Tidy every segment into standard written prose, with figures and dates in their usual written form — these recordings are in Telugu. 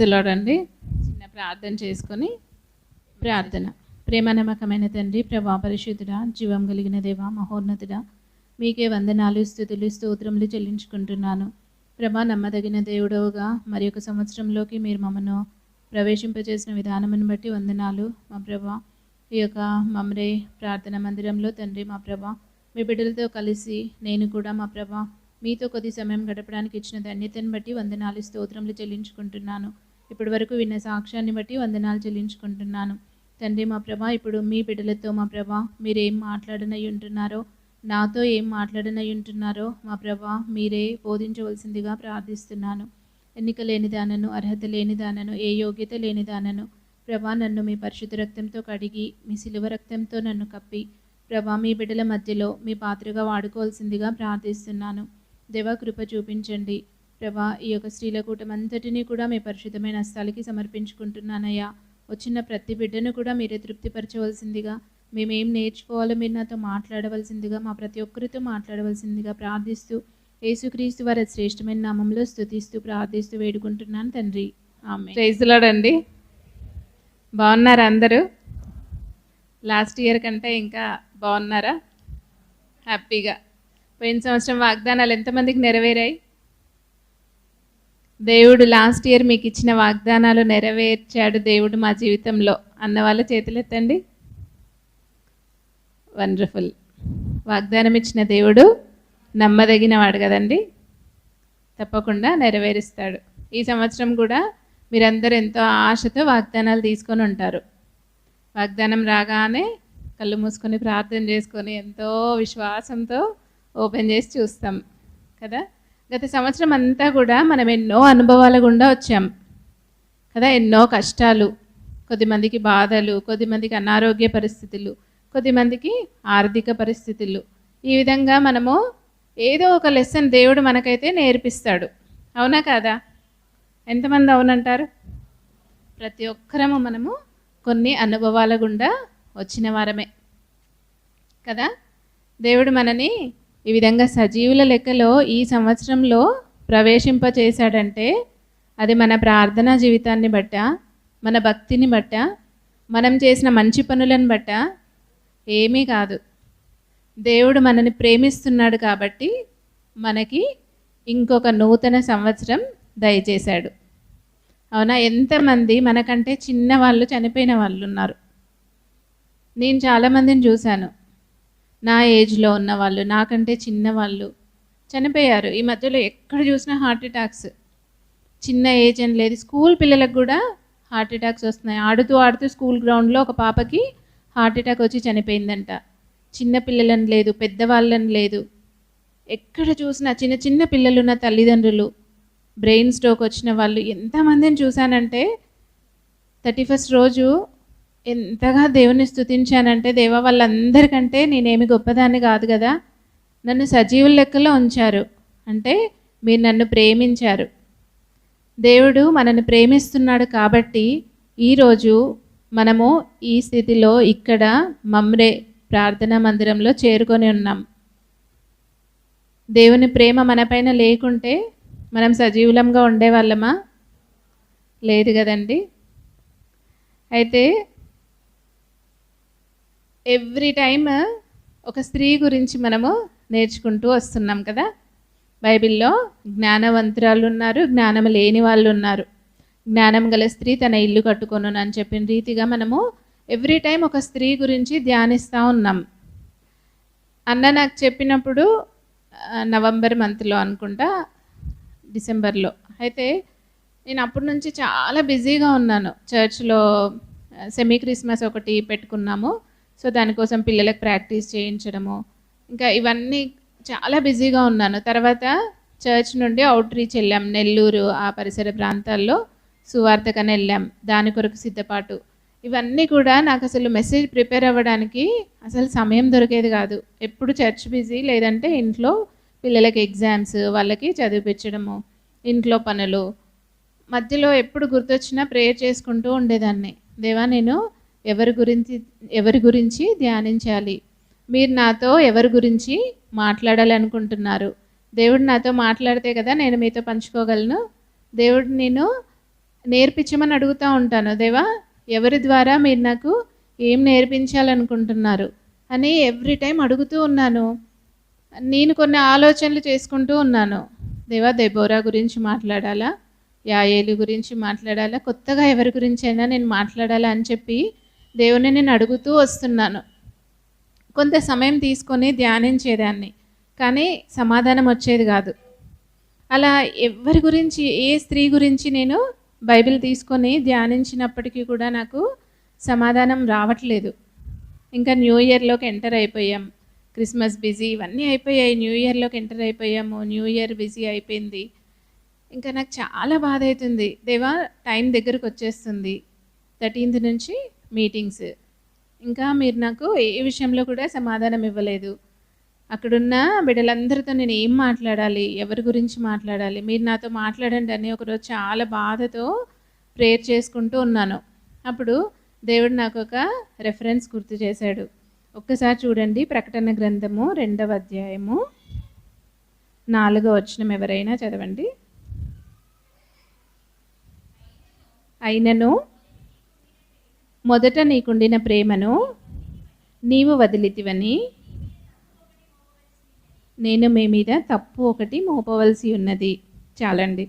ది లార్డ్ అండి. చిన్న ప్రార్థన చేసుకొని ప్రార్థన. ప్రేమ నమ్మకమైన తండ్రి, ప్రభా పరిశుద్ధుడా, జీవం కలిగిన దేవ, మహోన్నతుడా, మీకే వందనాలు, స్తుతులు, స్తోత్రములు చెల్లించుకుంటున్నాను. ప్రభా నమ్మదగిన దేవుడవుగా మరి ఒక సంవత్సరంలోకి మీరు మమ్మను ప్రవేశింపజేసిన విధానమును బట్టి వందనాలు. మా ప్రభా ఈ యొక్క మమ్రే ప్రార్థన మందిరంలో తండ్రి, మా ప్రభా మీ బిడ్డలతో కలిసి నేను కూడా మా ప్రభా మీతో కొద్ది సమయం గడపడానికి ఇచ్చిన ధన్యతను బట్టి వందనాలు, స్తోత్రములు చెల్లించుకుంటున్నాను. ఇప్పటి వరకు విన్న సాక్ష్యాన్ని బట్టి వందనాలు చెల్లించుకుంటున్నాను తండ్రి. మా ప్రభా ఇప్పుడు మీ బిడ్డలతో మా ప్రభా మీరు ఏం మాట్లాడనై ఉంటున్నారో, నాతో ఏం మాట్లాడనై ఉంటున్నారో మా ప్రభా మీరే బోధించవలసిందిగా ప్రార్థిస్తున్నాను. ఎన్నిక లేని దానను, అర్హత లేని దానను, ఏ యోగ్యత లేని దానను ప్రభా నన్ను మీ పరిశుద్ధ రక్తంతో కడిగి మీ సిలువ రక్తంతో నన్ను కప్పి ప్రభా మీ బిడ్డల మధ్యలో మీ పాత్రగా వాడుకోవాల్సిందిగా ప్రార్థిస్తున్నాను. దేవా కృప చూపించండి ప్రభా. ఈ యొక్క స్త్రీల కూటమంతటినీ కూడా మీ పరిశుద్ధమైన హస్తాలకి సమర్పించుకుంటున్నానయ్యా. వచ్చిన ప్రతి బిడ్డను కూడా మీరే తృప్తిపరచవలసిందిగా, మేమేం నేర్చుకోవాలో మీరు నాతో మాట్లాడవలసిందిగా, మా ప్రతి ఒక్కరితో మాట్లాడవలసిందిగా ప్రార్థిస్తూ యేసుక్రీస్తు వారి శ్రేష్టమైన నామంలో స్తుతిస్తూ ప్రార్థిస్తూ వేడుకుంటున్నాను తండ్రి, ఆమేన్. ప్రైజ్ ది లార్డ్ అండి. బాగున్నారా అందరూ? లాస్ట్ ఇయర్ కంటే ఇంకా బాగున్నారా? హ్యాపీగా. పోయిన సంవత్సరం వాగ్దానాలు ఎంతమందికి నెరవేరాయి? దేవుడు లాస్ట్ ఇయర్ మీకు ఇచ్చిన వాగ్దానాలు నెరవేర్చాడు దేవుడు మా జీవితంలో అన్న వాళ్ళ చేతులెత్తండి. వండర్ఫుల్. వాగ్దానం ఇచ్చిన దేవుడు నమ్మదగినవాడు కదండి, తప్పకుండా నెరవేరుస్తాడు. ఈ సంవత్సరం కూడా మీరందరూ ఎంతో ఆశతో వాగ్దానాలు తీసుకొని ఉంటారు. వాగ్దానం రాగానే కళ్ళు మూసుకొని ప్రార్థన చేసుకొని ఎంతో విశ్వాసంతో ఓపెన్ చేసి చూస్తాం కదా. గత సంవత్సరం అంతా కూడా మనం ఎన్నో అనుభవాల గుండా వచ్చాం కదా. ఎన్నో కష్టాలు, కొద్దిమందికి బాధలు, కొద్దిమందికి అనారోగ్య పరిస్థితులు, కొద్దిమందికి ఆర్థిక పరిస్థితులు. ఈ విధంగా మనము ఏదో ఒక లెసన్ దేవుడు మనకైతే నేర్పిస్తాడు. అవునా కాదా? ఎంతమంది అవునంటారు? ప్రతి ఒక్కరము మనము కొన్ని అనుభవాల గుండా వచ్చిన వారమే కదా. దేవుడు మనని ఈ విధంగా సజీవుల లెక్కలో ఈ సంవత్సరంలో ప్రవేశింపచేశాడంటే అది మన ప్రార్థనా జీవితాన్ని బట్ట, మన భక్తిని బట్ట, మనం చేసిన మంచి పనులను బట్ట ఏమీ కాదు. దేవుడు మనని ప్రేమిస్తున్నాడు కాబట్టి మనకి ఇంకొక నూతన సంవత్సరం దయచేశాడు. అవునా? ఎంతమంది మనకంటే చిన్న వాళ్ళు చనిపోయిన వాళ్ళు ఉన్నారు. నేను చాలామందిని చూశాను. నా ఏజ్లో ఉన్న వాళ్ళు, నాకంటే చిన్నవాళ్ళు చనిపోయారు. ఈ మధ్యలో ఎక్కడ చూసినా హార్ట్ అటాక్స్. చిన్న ఏజ్ అని లేదు, స్కూల్ పిల్లలకు కూడా హార్ట్ అటాక్స్ వస్తున్నాయి. ఆడుతూ ఆడుతూ స్కూల్ గ్రౌండ్లో ఒక పాపకి హార్ట్ అటాక్ వచ్చి చనిపోయిందంట. చిన్న పిల్లలని లేదు, పెద్దవాళ్ళని లేదు, ఎక్కడ చూసినా చిన్న చిన్న పిల్లలున్న తల్లిదండ్రులు, బ్రెయిన్ స్ట్రోక్ వచ్చిన వాళ్ళు ఎంతమందిని చూశానంటే 31st రోజు ఎంతగా దేవుని స్తుతించానంటే, దేవా వాళ్ళందరికంటే నేనేమి గొప్పదాన్ని కాదు కదా, నన్ను సజీవుల లెక్కలో ఉంచారు అంటే మీరు నన్ను ప్రేమించారు. దేవుడు మనల్ని ప్రేమిస్తున్నాడు కాబట్టి ఈరోజు మనము ఈ స్థితిలో ఇక్కడ మమ్రే ప్రార్థనా మందిరంలో చేరుకొని ఉన్నాం. దేవుని ప్రేమ మనపైన లేకుంటే మనం సజీవులంగా ఉండేవాళ్ళమా? లేదు కదండి. అయితే ఎవ్రీ టైమ్ ఒక స్త్రీ గురించి మనము నేర్చుకుంటూ వస్తున్నాం కదా. బైబిల్లో జ్ఞానవంతురాలు ఉన్నారు, జ్ఞానం లేని వాళ్ళు ఉన్నారు. జ్ఞానం గల స్త్రీ తన ఇల్లు కట్టుకొను అని చెప్పిన రీతిగా మనము ఎవ్రీ టైం ఒక స్త్రీ గురించి ధ్యానిస్తూ ఉన్నాం. అన్న నాకు చెప్పినప్పుడు నవంబర్ మంత్లో అనుకుంటా, డిసెంబర్లో. అయితే నేను అప్పటి నుంచి చాలా బిజీగా ఉన్నాను. చర్చ్లో సెమీ క్రిస్మస్ ఒకటి పెట్టుకున్నాము. సో దానికోసం పిల్లలకు ప్రాక్టీస్ చేయించడము, ఇంకా ఇవన్నీ చాలా బిజీగా ఉన్నాను. తర్వాత చర్చ్ నుండి అవుట్ రీచ్ వెళ్ళాం, నెల్లూరు ఆ పరిసర ప్రాంతాల్లో సువార్తకని వెళ్ళాం. దాని కొరకు సిద్ధపాటు, ఇవన్నీ కూడా నాకు అసలు మెసేజ్ ప్రిపేర్ అవ్వడానికి అసలు సమయం దొరికేది కాదు. ఎప్పుడు చర్చ్ బిజీ, లేదంటే ఇంట్లో పిల్లలకి ఎగ్జామ్స్, వాళ్ళకి చదివిపించడము, ఇంట్లో పనులు. మధ్యలో ఎప్పుడు గుర్తొచ్చినా ప్రేయర్ చేసుకుంటూ ఉండేదాన్ని. దేవా నేను ఎవరి గురించి ధ్యానించాలి, మీరు నాతో ఎవరి గురించి మాట్లాడాలనుకుంటున్నారు, దేవుడు నాతో మాట్లాడితే కదా నేను మీతో పంచుకోగలను. దేవుడు నేను నేర్పించమని అడుగుతూ ఉంటాను. దేవా, ఎవరి ద్వారా మీరు నాకు ఏం నేర్పించాలనుకుంటున్నారు అని ఎవ్రీ టైం అడుగుతూ ఉన్నాను. నేను కొన్ని ఆలోచనలు చేసుకుంటూ ఉన్నాను. దేవా, దెబోరా గురించి మాట్లాడాలా, యాయేలు గురించి మాట్లాడాలా, కొత్తగా ఎవరి గురించైనా నేను మాట్లాడాలా అని చెప్పి దేవుని నేను అడుగుతూ వస్తున్నాను. కొంత సమయం తీసుకొని ధ్యానించేదాన్ని, కానీ సమాధానం వచ్చేది కాదు. అలా ఎవరి గురించి, ఏ స్త్రీ గురించి నేను బైబిల్ తీసుకొని ధ్యానించినప్పటికీ కూడా నాకు సమాధానం రావట్లేదు. ఇంకా న్యూ ఇయర్లోకి ఎంటర్ అయిపోయాం. క్రిస్మస్ బిజీ ఇవన్నీ అయిపోయాయి. న్యూ ఇయర్లోకి ఎంటర్ అయిపోయాము. న్యూ ఇయర్ బిజీ అయిపోయింది. ఇంకా నాకు చాలా బాధ అవుతుంది. దేవా, టైం దగ్గరకు వచ్చేస్తుంది, 13th నుంచి మీటింగ్స్, ఇంకా మీరు నాకు ఏ విషయంలో కూడా సమాధానం ఇవ్వలేదు. అక్కడున్న బిడ్డలందరితో నేను ఏం మాట్లాడాలి, ఎవరి గురించి మాట్లాడాలి, మీరు నాతో మాట్లాడండి అని ఒకరోజు చాలా బాధతో ప్రేయర్ చేసుకుంటూ ఉన్నాను. అప్పుడు దేవుడు నాకు ఒక రెఫరెన్స్ గుర్తు చేశాడు. ఒక్కసారి చూడండి, ప్రకటన గ్రంథము 2వ అధ్యాయము 4వ వచనం ఎవరైనా చదవండి. అయినను మొదట నీకుండిన ప్రేమను నీవు వదిలితివని నేను మీ మీద తప్పు ఒకటి మోపవలసి ఉన్నది. చాలండి.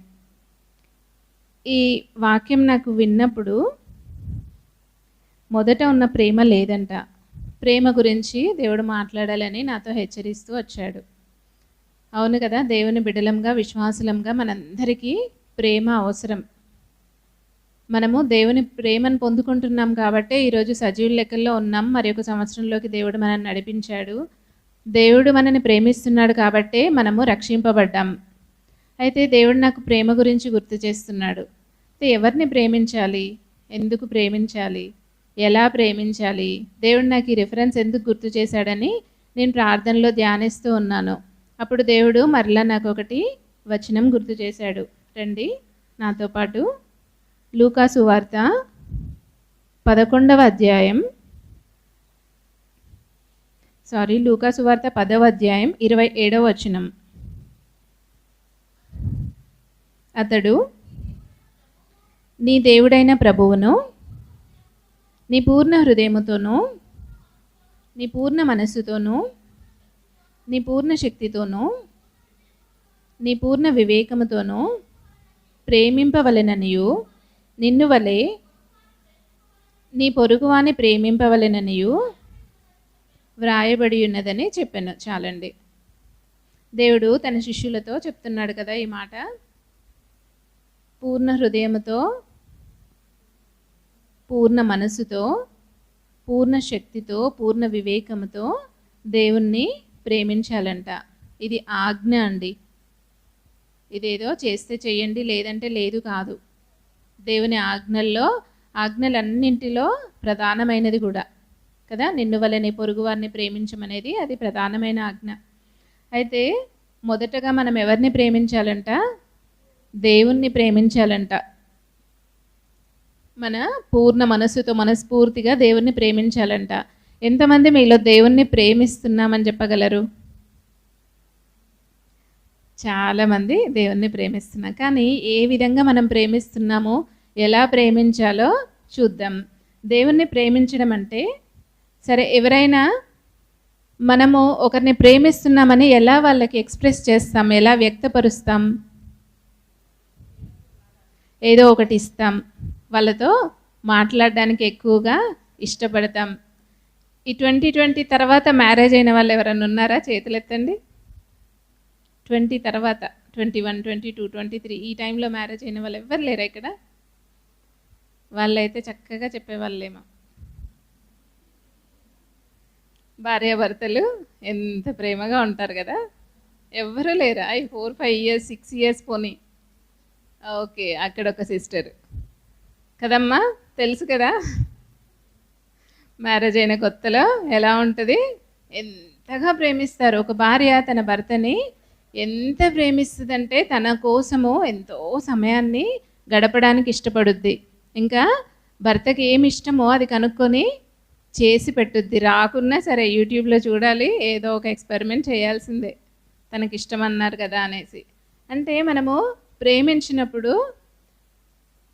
ఈ వాక్యం నాకు విన్నప్పుడు మొదట ఉన్న ప్రేమ లేదంట. ప్రేమ గురించి దేవుడు మాట్లాడాలని నాతో హెచ్చరిస్తూ వచ్చాడు. అవును కదా, దేవుని బిడ్డలంగా, విశ్వాసులంగా మనందరికీ ప్రేమ అవసరం. మనము దేవుని ప్రేమను పొందుకుంటున్నాం కాబట్టే ఈరోజు సజీవుల లెక్కల్లో ఉన్నాం. మరి ఒక సంవత్సరంలోకి దేవుడు మనల్ని నడిపించాడు. దేవుడు మనని ప్రేమిస్తున్నాడు కాబట్టే మనము రక్షింపబడ్డాం. అయితే దేవుడు నాకు ప్రేమ గురించి గుర్తు చేస్తున్నాడు. అయితే ఎవరిని ప్రేమించాలి, ఎందుకు ప్రేమించాలి, ఎలా ప్రేమించాలి, దేవుడు నాకు ఈ రిఫరెన్స్ ఎందుకు గుర్తు చేశాడని నేను ప్రార్థనలో ధ్యానిస్తూ ఉన్నాను. అప్పుడు దేవుడు మరలా నాకు ఒకటి వచనం గుర్తు చేశాడు. రండి నాతో పాటు. లూకా సువార్త 11వ అధ్యాయం, లూకా సువార్త 10వ అధ్యాయం 27వ వచనం. అతడు నీ దేవుడైన ప్రభువును నీ పూర్ణ హృదయముతోనూ, నీ పూర్ణ మనస్సుతోనూ, నీ పూర్ణ శక్తితోనూ, నీ పూర్ణ వివేకముతోనూ ప్రేమింపవలెననియు, నిన్ను వలె నీ పొరుగువాని ప్రేమింపవలెననియు వ్రాయబడి ఉన్నదని చెప్పాను. చాలండి. దేవుడు తన శిష్యులతో చెప్తున్నాడు కదా ఈ మాట. పూర్ణ హృదయముతో, పూర్ణ మనసుతో, పూర్ణ శక్తితో, పూర్ణ వివేకముతో దేవుణ్ణి ప్రేమించాలంట. ఇది ఆజ్ఞ అండి. ఇదేదో చేస్తే చెయ్యండి, లేదంటే లేదు కాదు. దేవుని ఆజ్ఞలన్నింటిలో ప్రధానమైనది కూడా కదా. నిన్ను వలె నీ పొరుగువారిని ప్రేమించమనేది అది ప్రధానమైన ఆజ్ఞ. అయితే మొదటగా మనం ఎవరిని ప్రేమించాలంట? దేవుణ్ణి ప్రేమించాలంట. మన పూర్ణ మనస్సుతో, మనస్ఫూర్తిగా దేవుణ్ణి ప్రేమించాలంట. ఎంతమంది మీలో దేవుణ్ణి ప్రేమిస్తున్నామని చెప్పగలరు? చాలామంది దేవుణ్ణి ప్రేమిస్తున్నాం. కానీ ఏ విధంగా మనం ప్రేమిస్తున్నామో, ఎలా ప్రేమించాలో చూద్దాం. దేవుణ్ణి ప్రేమించడం అంటే, సరే, ఎవరైనా మనము ఒకరిని ప్రేమిస్తున్నామని ఎలా వాళ్ళకి ఎక్స్ప్రెస్ చేస్తాం, ఎలా వ్యక్తపరుస్తాం? ఏదో ఒకటి ఇస్తాం, వాళ్ళతో మాట్లాడడానికి ఎక్కువగా ఇష్టపడతాం. ఈ 2020 తర్వాత మ్యారేజ్ అయిన వాళ్ళు ఎవరైనా ఉన్నారా? చేతులు ఎత్తండి. 20 తర్వాత, 21, 22, 23 ఈ టైంలో మ్యారేజ్ అయిన వాళ్ళు ఎవ్వరు లేరా ఇక్కడ? వాళ్ళైతే చక్కగా చెప్పేవాళ్ళేమో. భార్యాభర్తలు ఎంత ప్రేమగా ఉంటారు కదా. ఎవ్వరూ లేరా? 4, 5 years, 6 years పోనీ. ఓకే, అక్కడ ఒక సిస్టర్ కదమ్మా, తెలుసు కదా. మ్యారేజ్ అయిన కొత్తలో ఎలా ఉంటుంది, ఎంతగా ప్రేమిస్తారు. ఒక భార్య తన భర్తని ఎంత ప్రేమిస్తుందంటే తన కోసము ఎంతో సమయాన్ని గడపడానికి ఇష్టపడుద్ది. ఇంకా భర్తకి ఏమి ఇష్టమో అది కనుక్కొని చేసి పెట్టుద్ది. రాకున్నా సరే యూట్యూబ్లో చూడాలి, ఏదో ఒక ఎక్స్పెరిమెంట్ చేయాల్సిందే, తనకి ఇష్టం అన్నారు కదా అనేసి. అంటే మనము ప్రేమించినప్పుడు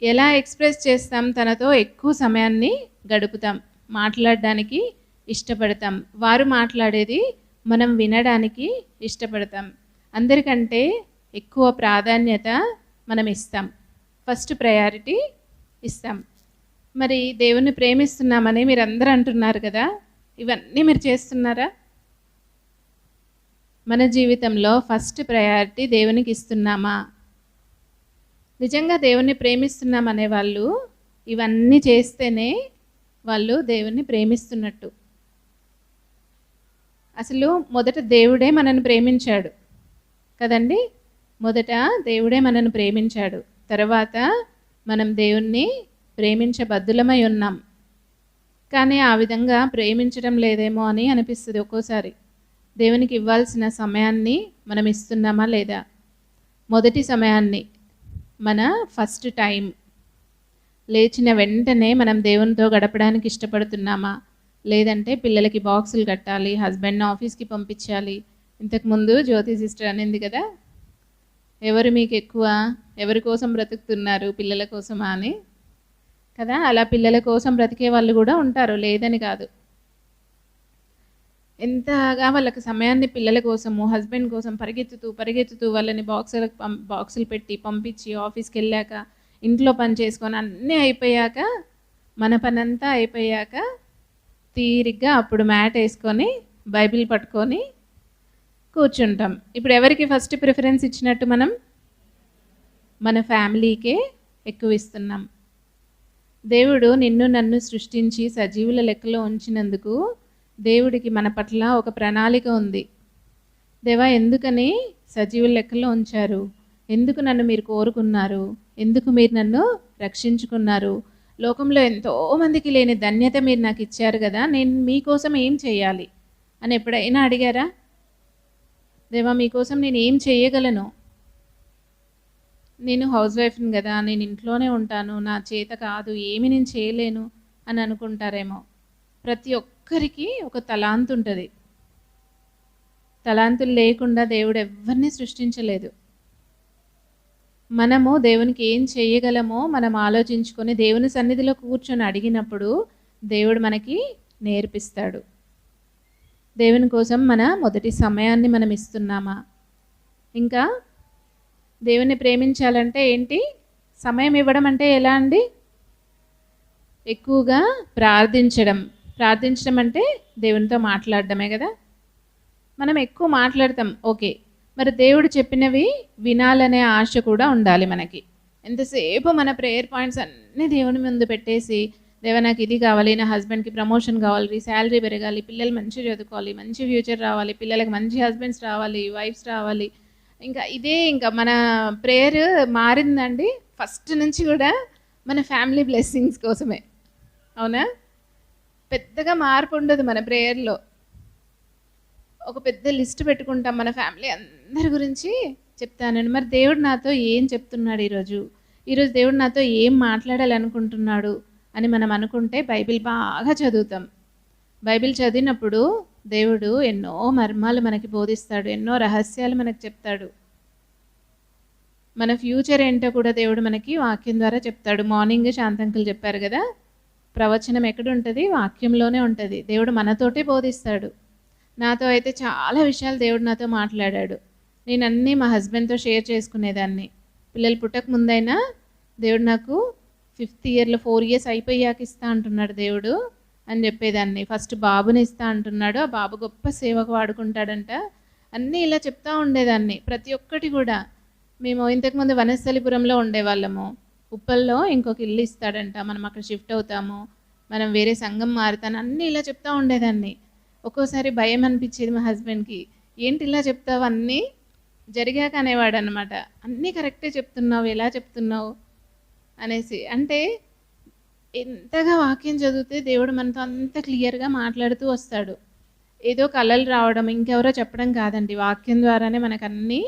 ఎలా ఎక్స్‌ప్రెస్ చేస్తాం? తనతో ఎక్కువ సమయాన్ని గడుపుతాం. మాట్లాడడానికి ఇష్టపడతాం. వారు మాట్లాడేది మనం వినడానికి ఇష్టపడతాం. అందరికంటే ఎక్కువ ప్రాధాన్యత మనం ఇస్తాం. ఫస్ట్ ప్రయారిటీ ఇస్తాం. మరి దేవుణ్ణి ప్రేమిస్తున్నామని మీరందరూ అంటున్నారు కదా! ఇవన్నీ మీరు చేస్తున్నారా? మన జీవితంలో ఫస్ట్ ప్రయారిటీ దేవునికి ఇస్తున్నామా? నిజంగా దేవుణ్ణి ప్రేమిస్తున్నామనే వాళ్ళు ఇవన్నీ చేస్తేనే వాళ్ళు దేవుణ్ణి ప్రేమిస్తున్నట్టు. అసలు మొదట దేవుడే మనల్ని ప్రేమించాడు కదండి. మొదట దేవుడే మనల్ని ప్రేమించాడు. తర్వాత మనం దేవుణ్ణి ప్రేమించబద్దులమై ఉన్నాం. కానీ ఆ విధంగా ప్రేమించడం లేదేమో అని అనిపిస్తుంది ఒక్కోసారి. దేవునికి ఇవ్వాల్సిన సమయాన్ని మనం ఇస్తున్నామా లేదా? మొదటి సమయాన్ని, మన ఫస్ట్ టైం, లేచిన వెంటనే మనం దేవునితో గడపడానికి ఇష్టపడుతున్నామా? లేదంటే పిల్లలకి బాక్సులు కట్టాలి, హస్బెండ్‌ని ఆఫీస్‌కి పంపించాలి. ఇంతకుముందు జ్యోతి సిస్టర్ అనింది కదా, ఎవరు మీకు ఎక్కువ, ఎవరి కోసం బ్రతుకుతున్నారు, పిల్లల కోసమా అని కదా. అలా పిల్లల కోసం బ్రతికే వాళ్ళు కూడా ఉంటారు, లేదని కాదు. ఎంతగా వాళ్ళకి సమయాన్ని పిల్లల కోసము, హస్బెండ్ కోసం పరిగెత్తుతూ వాళ్ళని బాక్సులు పెట్టి పంపించి ఆఫీస్‌కి వెళ్ళాక ఇంట్లో పని చేసుకొని అన్నీ అయిపోయాక, మన పనంతా అయిపోయాక తీరిగ్గా అప్పుడు మ్యాట్ వేసుకొని బైబిల్ పట్టుకొని కూర్చుంటాం. ఇప్పుడు ఎవరికి ఫస్ట్ ప్రిఫరెన్స్ ఇచ్చినట్టు మనం? మన ఫ్యామిలీకే ఎక్కువ ఇస్తున్నాం. దేవుడు నిన్ను నన్ను సృష్టించి సజీవుల లెక్కలో ఉంచినందుకు దేవుడికి మన పట్ల ఒక ప్రణాళిక ఉంది. దేవా, ఎందుకని సజీవుల లెక్కలో ఉంచారు? ఎందుకు నన్ను మీరు కోరుకున్నారు? ఎందుకు మీరు నన్ను రక్షించుకున్నారు? లోకంలో ఎంతోమందికి లేని ధన్యత మీరు నాకు ఇచ్చారు కదా, నేను మీకోసం ఏం చేయాలి అని ఎప్పుడైనా అడిగారా? దేవా, మీకోసం నేను ఏం చేయగలను? నేను హౌస్ వైఫ్‌ని కదా, నేను ఇంట్లోనే ఉంటాను, నా చేత కాదు, ఏమి నేను చేయలేను అని అనుకుంటారేమో. ప్రతి ఒక్కరికి ఒక తలాంతు ఉంటుంది. తలాంతులు లేకుండా దేవుడు ఎవ్వరిని సృష్టించలేదు. మనము దేవునికి ఏం చేయగలమో మనం ఆలోచించుకొని దేవుని సన్నిధిలో కూర్చొని అడిగినప్పుడు దేవుడు మనకి నేర్పిస్తాడు. దేవుని కోసం మన మొదటి సమయాన్ని మనం ఇస్తున్నామా? ఇంకా దేవుని ప్రేమించాలంటే ఏంటి? సమయం ఇవ్వడం అంటే ఎలా అండి? ఎక్కువగా ప్రార్థించడం. ప్రార్థించడం అంటే దేవునితో మాట్లాడడమే కదా. మనం ఎక్కువ మాట్లాడతాం, ఓకే. మరి దేవుడు చెప్పినవి వినాలనే ఆశ కూడా ఉండాలి మనకి. ఎంతసేపు మన ప్రేయర్ పాయింట్స్ అన్నీ దేవుని ముందు పెట్టేసి, దేవా నాకు ఇది కావాలి, నా హస్బెండ్కి ప్రమోషన్ కావాలి, శాలరీ పెరగాలి, పిల్లలు మంచిగా చదువుకోవాలి, మంచి ఫ్యూచర్ రావాలి, పిల్లలకి మంచి హస్బెండ్స్ రావాలి, వైఫ్స్ రావాలి, ఇంకా ఇదే ఇంకా మన ప్రేయర్ మారిందండి. ఫస్ట్ నుంచి కూడా మన ఫ్యామిలీ బ్లెస్సింగ్స్ కోసమే, అవునా? పెద్దగా మార్పు ఉండదు మన ప్రేయర్లో. ఒక పెద్ద లిస్ట్ పెట్టుకుంటాం, మన ఫ్యామిలీ అందరి గురించి చెప్తానండి. మరి దేవుడు నాతో ఏం చెప్తున్నాడు ఈరోజు దేవుడు నాతో ఏం మాట్లాడాలనుకుంటున్నాడు అని మనం అనుకుంటే బైబిల్ బాగా చదువుతాం. బైబిల్ చదివినప్పుడు దేవుడు ఎన్నో మర్మాలు మనకి బోధిస్తాడు, ఎన్నో రహస్యాలు మనకు చెప్తాడు. మన ఫ్యూచర్ ఏంటో కూడా దేవుడు మనకి వాక్యం ద్వారా చెప్తాడు. మార్నింగ్ శాంతంకులు చెప్పారు కదా, ప్రవచనం ఎక్కడుంటుంది? వాక్యంలోనే ఉంటుంది. దేవుడు మనతోటే బోధిస్తాడు. నాతో అయితే చాలా విషయాలు దేవుడు నాతో మాట్లాడాడు. నేను అన్నీ మా హస్బెండ్తో షేర్ చేసుకునేదాన్ని. పిల్లలు పుట్టక ముందైనా దేవుడు నాకు 5th ఇయర్లో 4 years అయిపోయాక ఇస్తా అంటున్నాడు దేవుడు అని చెప్పేదాన్ని. ఫస్ట్ బాబుని ఇస్తా అంటున్నాడు, ఆ బాబు గొప్ప సేవకు వాడుకుంటాడంట, అన్నీ ఇలా చెప్తా ఉండేదాన్ని. ప్రతి ఒక్కటి కూడా. మేము ఇంతకుముందు వనస్థలిపురంలో ఉండేవాళ్ళము. ఉప్పల్లో ఇంకొక ఇల్లు ఇస్తాడంట, మనం అక్కడ షిఫ్ట్ అవుతాము, మనం వేరే సంఘం మారుతాను, అన్నీ ఇలా చెప్తా ఉండేదాన్ని. ఒక్కోసారి భయం అనిపించేది మా హస్బెండ్కి. ఏంటి ఇలా చెప్తావు? అన్నీ జరిగాక అనేవాడు అనమాట. అన్నీ కరెక్టే చెప్తున్నావు, ఎలా చెప్తున్నావు అనేసి. అంటే ఎంతగా వాక్యం చదివితే దేవుడు మనతో అంత క్లియర్గా మాట్లాడుతూ వస్తాడు. ఏదో కళలు రావడం, ఇంకెవరో చెప్పడం కాదండి, వాక్యం ద్వారానే మనకు అన్నీ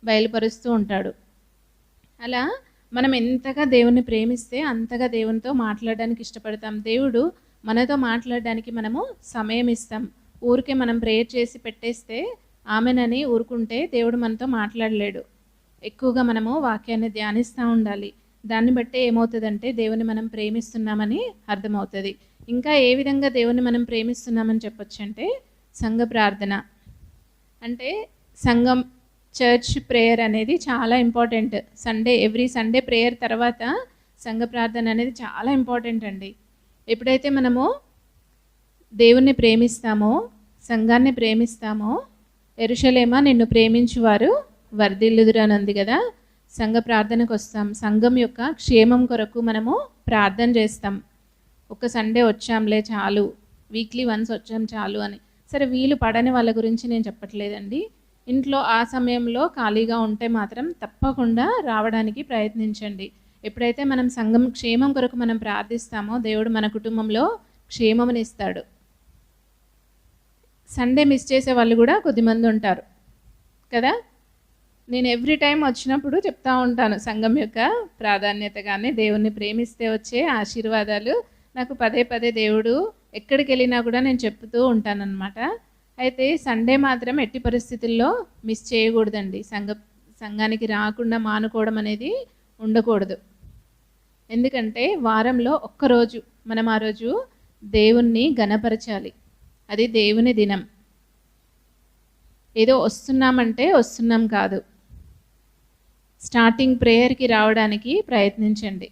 బయలుపరుస్తూ ఉంటాడు. అలా మనం ఎంతగా దేవుణ్ణి ప్రేమిస్తే అంతగా దేవునితో మాట్లాడడానికి ఇష్టపడతాం. దేవుడు మనతో మాట్లాడడానికి మనము సమయం ఇస్తాం. ఊరికే మనం ప్రేయర్ చేసి పెట్టేస్తే ఆమెనని ఊరుకుంటే దేవుడు మనతో మాట్లాడలేడు. ఎక్కువగా మనము వాక్యాన్ని ధ్యానిస్తూ ఉండాలి. దాన్ని బట్టే ఏమవుతుందంటే దేవుని మనం ప్రేమిస్తున్నామని అర్థమవుతుంది. ఇంకా ఏ విధంగా దేవుని మనం ప్రేమిస్తున్నామని చెప్పొచ్చంటే సంఘ ప్రార్థన. అంటే సంఘం చర్చ్ ప్రేయర్ అనేది చాలా ఇంపార్టెంట్. ఎవ్రీ సండే ప్రేయర్ తర్వాత సంఘ ప్రార్థన అనేది చాలా ఇంపార్టెంట్ అండి. ఎప్పుడైతే మనము దేవుణ్ణి ప్రేమిస్తామో, సంఘాన్ని ప్రేమిస్తామో, యెరూషలేమా నిన్ను ప్రేమించువారు వర్ధిల్లుదురు అని ఉంది కదా. సంఘ ప్రార్థనకు వస్తాం. సంఘం యొక్క క్షేమం కొరకు మనము ప్రార్థన చేస్తాం. ఒక సండే వచ్చాంలే చాలు, వీక్లీ వన్స్ వచ్చాం చాలు అని. సరే, వీలు పడని వాళ్ళ గురించి నేను చెప్పట్లేదండి. ఇంట్లో ఆ సమయంలో ఖాళీగా ఉంటే మాత్రం తప్పకుండా రావడానికి ప్రయత్నించండి. ఎప్పుడైతే మనం సంఘం క్షేమం కొరకు మనం ప్రార్థిస్తామో దేవుడు మన కుటుంబంలో క్షేమమునిస్తాడు. సండే మిస్ చేసే వాళ్ళు కూడా కొద్దిమంది ఉంటారు కదా. నేను ఎవ్రీ టైం వచ్చినప్పుడు చెప్తా ఉంటాను సంఘం యొక్క ప్రాధాన్యత, కానీ దేవుణ్ణి ప్రేమిస్తే వచ్చే ఆశీర్వాదాలు నాకు పదే పదే దేవుడు ఎక్కడికి వెళ్ళినా కూడా నేను చెప్తూ ఉంటానన్నమాట. అయితే సండే మాత్రం ఎట్టి పరిస్థితుల్లో మిస్ చేయకూడదండి. సంఘానికి రాకుండా మానుకోవడం అనేది ఉండకూడదు. ఎందుకంటే వారంలో ఒక్కరోజు మనం ఆ రోజు దేవుణ్ణి ఘనపరచాలి. అది దేవుని దినం. ఏదో వస్తున్నామంటే వస్తున్నాం కాదు. స్టార్టింగ్ ప్రేయర్కి రావడానికి ప్రయత్నించండి.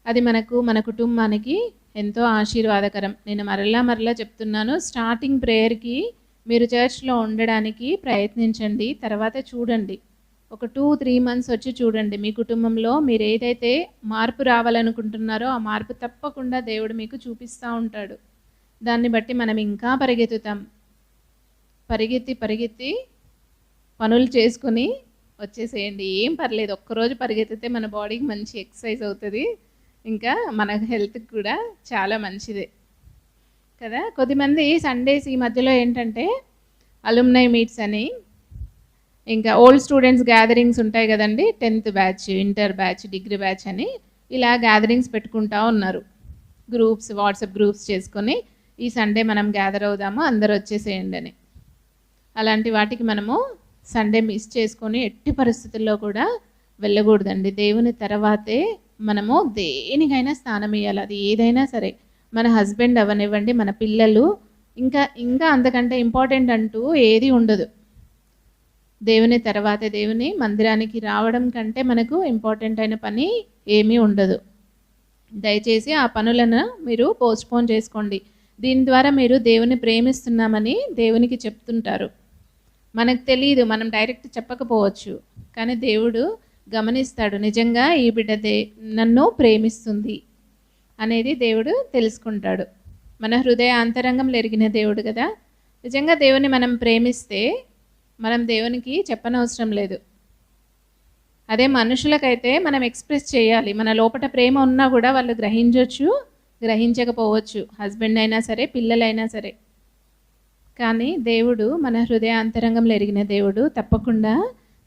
అది మన కుటుంబానికి ఎంతో ఆశీర్వాదకరం. నేను మరలా చెప్తున్నాను, స్టార్టింగ్ ప్రేయర్కి మీరు చర్చ్లో ఉండడానికి ప్రయత్నించండి. తర్వాత చూడండి, ఒక 2-3 మంత్స్ వచ్చి చూడండి. మీ కుటుంబంలో మీరు ఏదైతే మార్పు రావాలనుకుంటున్నారో ఆ మార్పు తప్పకుండా దేవుడు మీకు చూపిస్తూ ఉంటాడు. దాన్ని బట్టి మనం ఇంకా పరిగెత్తుతాం. పరిగెత్తి పనులు చేసుకొని వచ్చేసేయండి. ఏం పర్లేదు, ఒక్కరోజు పరిగెత్తితే మన బాడీకి మంచి ఎక్సర్సైజ్ అవుతుంది. ఇంకా మన హెల్త్కి కూడా చాలా మంచిదే కదా. కొద్దిమంది సండేస్ ఈ మధ్యలో ఏంటంటే అలుమ్నై మీట్స్ అని, ఇంకా ఓల్డ్ స్టూడెంట్స్ గ్యాదరింగ్స్ ఉంటాయి కదండి, 10th batch, inter batch, degree batch అని ఇలా గ్యాదరింగ్స్ పెట్టుకుంటూ ఉన్నారు. గ్రూప్స్, వాట్సాప్ గ్రూప్స్ చేసుకొని ఈ సండే మనం గ్యాదర్ అవుదాము, అందరు వచ్చేసేయండి అని. అలాంటి వాటికి మనము సండే మిస్ చేసుకొని ఎట్టి పరిస్థితుల్లో కూడా వెళ్ళకూడదండి. దేవుని తర్వాతే మనము దేనికైనా స్థానం ఇవ్వాలి. అది ఏదైనా సరే, మన హస్బెండ్ అవనివ్వండి, మన పిల్లలు, ఇంకా అంతకంటే ఇంపార్టెంట్ అంటూ ఏది ఉండదు. దేవుని తర్వాతే, దేవుని మందిరానికి రావడం కంటే మనకు ఇంపార్టెంట్ అయిన పని ఏమీ ఉండదు. దయచేసి ఆ పనులను మీరు పోస్ట్పోన్ చేసుకోండి. దీని ద్వారా మీరు దేవుని ప్రేమిస్తున్నామని దేవునికి చెప్తుంటారు. మనకు తెలియదు, మనం డైరెక్ట్ చెప్పకపోవచ్చు, కానీ దేవుడు గమనిస్తాడు. నిజంగా ఈ బిడ్డ నన్ను ప్రేమిస్తుంది అనేది దేవుడు తెలుసుకుంటాడు. మన హృదయ అంతరంగంలో ఎరిగిన దేవుడు కదా. నిజంగా దేవుని మనం ప్రేమిస్తే మనం దేవునికి చెప్పనవసరం లేదు. అదే మనుషులకైతే మనం ఎక్స్ప్రెస్ చేయాలి. మన లోపల ప్రేమ ఉన్నా కూడా వాళ్ళు గ్రహించవచ్చు, గ్రహించకపోవచ్చు, హస్బెండ్ అయినా సరే, పిల్లలైనా సరే. కానీ దేవుడు మన హృదయ అంతరంగంలో ఎరిగిన దేవుడు, తప్పకుండా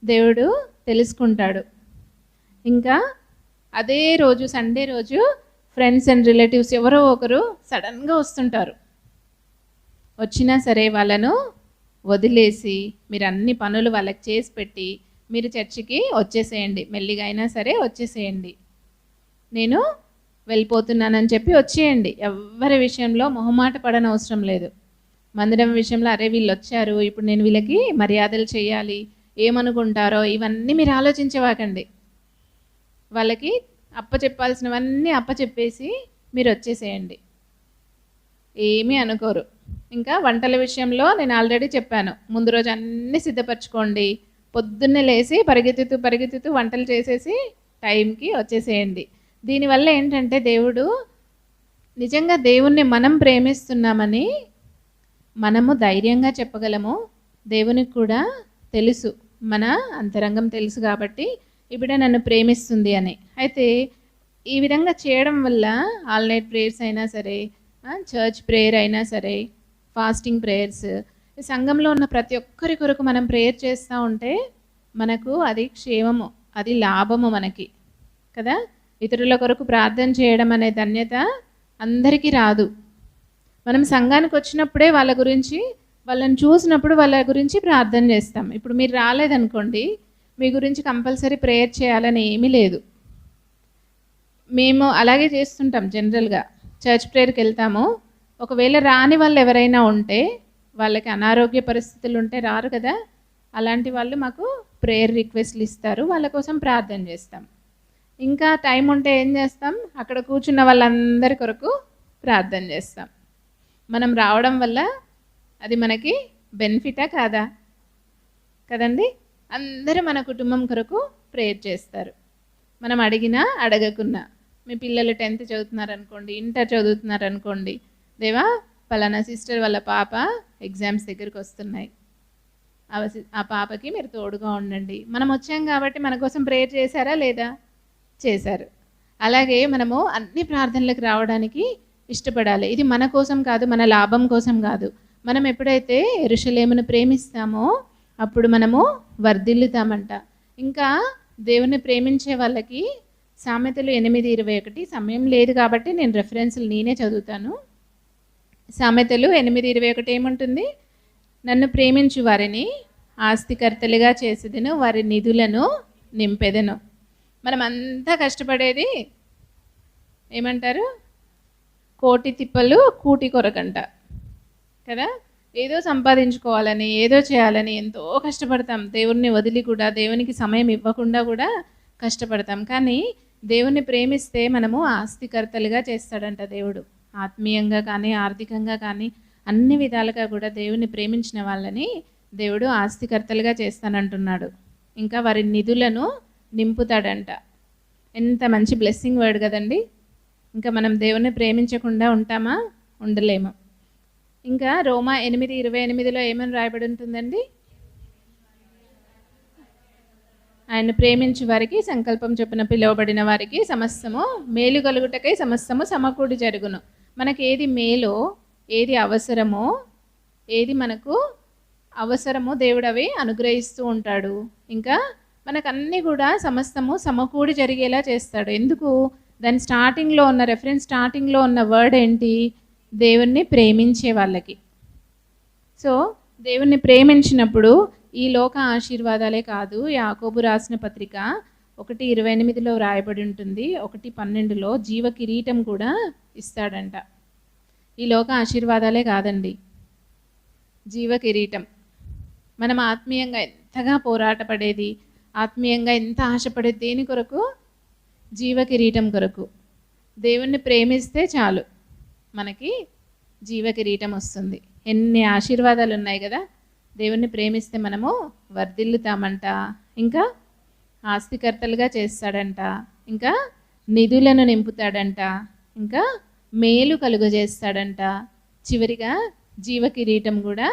దేవుడు తెలుసుకుంటాడు. ఇంకా అదే రోజు, సండే రోజు ఫ్రెండ్స్ అండ్ రిలేటివ్స్ ఎవరో ఒకరు సడన్గా వస్తుంటారు. వచ్చినా సరే వాళ్ళను వదిలేసి మీరు అన్ని పనులు వాళ్ళకి చేసి పెట్టి మీరు చర్చికి వచ్చేసేయండి. మెల్లిగా అయినా సరే వచ్చేసేయండి. నేను వెళ్ళిపోతున్నానని చెప్పి వచ్చేయండి. ఎవరి విషయంలో మొహమాట పడనవసరం లేదు. మందిరం విషయంలో అరే వీళ్ళు వచ్చారు, ఇప్పుడు నేను వీళ్ళకి మర్యాదలు చేయాలి, ఏమనుకుంటారో, ఇవన్నీ మీరు ఆలోచించవాకండి. వాళ్ళకి అప్పచెప్పాల్సినవన్నీ అప్పచెప్పేసి మీరు వచ్చేసేయండి. ఏమీ అనుకోరు. ఇంకా వంటల విషయంలో నేను ఆల్రెడీ చెప్పాను, ముందు రోజు అన్నీ సిద్ధపరచుకోండి. పొద్దున్నే లేచి పరిగెత్తుతూ వంటలు చేసేసి టైంకి వచ్చేసేయండి. దీనివల్ల ఏంటంటే దేవుడు, నిజంగా దేవుణ్ణి మనం ప్రేమిస్తున్నామని మనము ధైర్యంగా చెప్పగలము. దేవునికి కూడా తెలుసు, మన అంతరంగం తెలుసు కాబట్టి ఇప్పుడు నన్ను ప్రేమిస్తుంది అని. అయితే ఈ విధంగా చేయడం వల్ల ఆల్ నైట్ ప్రేయర్స్ అయినా సరే, చర్చ్ ప్రేయర్ అయినా సరే, ఫాస్టింగ్ ప్రేయర్స్, ఈ సంఘంలో ఉన్న ప్రతి ఒక్కరి కొరకు మనం ప్రేయర్ చేస్తూ ఉంటే మనకు అది క్షేమము, అది లాభము మనకి కదా. ఇతరుల కొరకు ప్రార్థన చేయడం అనే ధన్యత అందరికీ రాదు. మనం సంఘానికి వచ్చినప్పుడే వాళ్ళని చూసినప్పుడు వాళ్ళ గురించి ప్రార్థన చేస్తాం. ఇప్పుడు మీరు రాలేదనుకోండి, మీ గురించి కంపల్సరీ ప్రేయర్ చేయాలని ఏమీ లేదు. మేము అలాగే చేస్తుంటాం జనరల్గా. చర్చ్ ప్రేయర్కి వెళ్తాము. ఒకవేళ రాని వాళ్ళు ఎవరైనా ఉంటే, వాళ్ళకి అనారోగ్య పరిస్థితులు ఉంటే రారు కదా, అలాంటి వాళ్ళు మాకు ప్రేయర్ రిక్వెస్ట్లు ఇస్తారు, వాళ్ళ కోసం ప్రార్థన చేస్తాం. ఇంకా టైం ఉంటే ఏం చేస్తాం, అక్కడ కూర్చున్న వాళ్ళందరి కొరకు ప్రార్థన చేస్తాం. మనం రావడం వల్ల అది మనకి బెనిఫిటా కాదా? కదండి. అందరూ మన కుటుంబం కొరకు ప్రేయర్ చేస్తారు, మనం అడిగినా అడగకున్నా. మీ పిల్లలు 10th చదువుతున్నారనుకోండి, ఇంటర్ చదువుతున్నారనుకోండి, దేవా పలానా సిస్టర్ వాళ్ళ పాప ఎగ్జామ్స్ దగ్గరికి వస్తున్నాయి, ఆ పాపకి మీరు తోడుగా ఉండండి. మనం వచ్చాం కాబట్టి మన కోసం ప్రేయర్ చేశారా లేదా? చేశారు. అలాగే మనము అన్ని ప్రార్థనలకు రావడానికి ఇష్టపడాలి. ఇది మన కోసం కాదు, మన లాభం కోసం కాదు. మనం ఎప్పుడైతే యెరూషలేమును ప్రేమిస్తామో అప్పుడు మనము వర్ధిల్లుతామంట. ఇంకా దేవుని ప్రేమించే వాళ్ళకి సామెతలు 8:21, సమయం లేదు కాబట్టి నేను రెఫరెన్స్లు నేనే చదువుతాను. సామెతలు 8:21 ఏముంటుంది? నన్ను ప్రేమించు వారిని ఆస్తికర్తలుగా చేసేదను, వారి నిధులను నింపెదను. మనం అంతా కష్టపడేది ఏమంటారు? కోటి తిప్పలు కూటి కొరకంట కదా. ఏదో సంపాదించుకోవాలని, ఏదో చేయాలని ఎంతో కష్టపడతాం. దేవుణ్ణి వదిలి కూడా, దేవునికి సమయం ఇవ్వకుండా కూడా కష్టపడతాం. కానీ దేవుణ్ణి ప్రేమిస్తే మనము ఆస్తికర్తలుగా చేస్తాడంట దేవుడు. ఆత్మీయంగా కానీ, ఆర్థికంగా కానీ, అన్ని విధాలుగా కూడా దేవుని ప్రేమించిన వాళ్ళని దేవుడు ఆస్తికర్తలుగా చేస్తానంటున్నాడు. ఇంకా వారి నిధులను నింపుతాడంట. ఎంత మంచి బ్లెస్సింగ్ వర్డ్ కదండి. ఇంకా మనం దేవుణ్ణి ప్రేమించకుండా ఉంటామా? ఉండలేము. ఇంకా రోమా 8:28లో ఏమని రాయబడి ఉంటుందండి? ఆయన ప్రేమించు వారికి, సంకల్పం చొప్పున పిలువబడిన వారికి సమస్తము మేలు కలుగుటకై సమస్తము సమకూడి జరుగును. మనకి ఏది మేలో, ఏది అవసరమో, ఏది మనకు అవసరమో దేవుడు అవి అనుగ్రహిస్తూ ఉంటాడు. ఇంకా మనకన్నీ కూడా సమస్తము సమకూడి జరిగేలా చేస్తాడు. ఎందుకు? దాని స్టార్టింగ్లో ఉన్న రెఫరెన్స్, స్టార్టింగ్లో ఉన్న వర్డ్ ఏంటి? దేవుణ్ణి ప్రేమించే వాళ్ళకి. సో దేవుణ్ణి ప్రేమించినప్పుడు ఈ లోక ఆశీర్వాదాలే కాదు, యాకోబు రాసిన పత్రిక 1:28లో రాయబడి ఉంటుంది, 1:12లో జీవ కిరీటం కూడా ఇస్తాడంట. ఈ లోక ఆశీర్వాదాలే కాదండి, జీవ కిరీటం. మనం ఆత్మీయంగా ఎంతగా పోరాటపడేది, ఆత్మీయంగా ఎంత ఆశపడేది దేని కొరకు? జీవ కిరీటం కొరకు. దేవుణ్ణి ప్రేమిస్తే చాలు మనకి జీవ కిరీటం వస్తుంది. ఎన్ని ఆశీర్వాదాలు ఉన్నాయి కదా. దేవుణ్ణి ప్రేమిస్తే మనము వర్ధిల్లుతామంట, ఇంకా ఆస్తికర్తలుగా చేస్తాడంట, ఇంకా నిధులను నింపుతాడంట, ఇంకా మేలు కలుగజేస్తాడంట, చివరిగా జీవ కిరీటం కూడా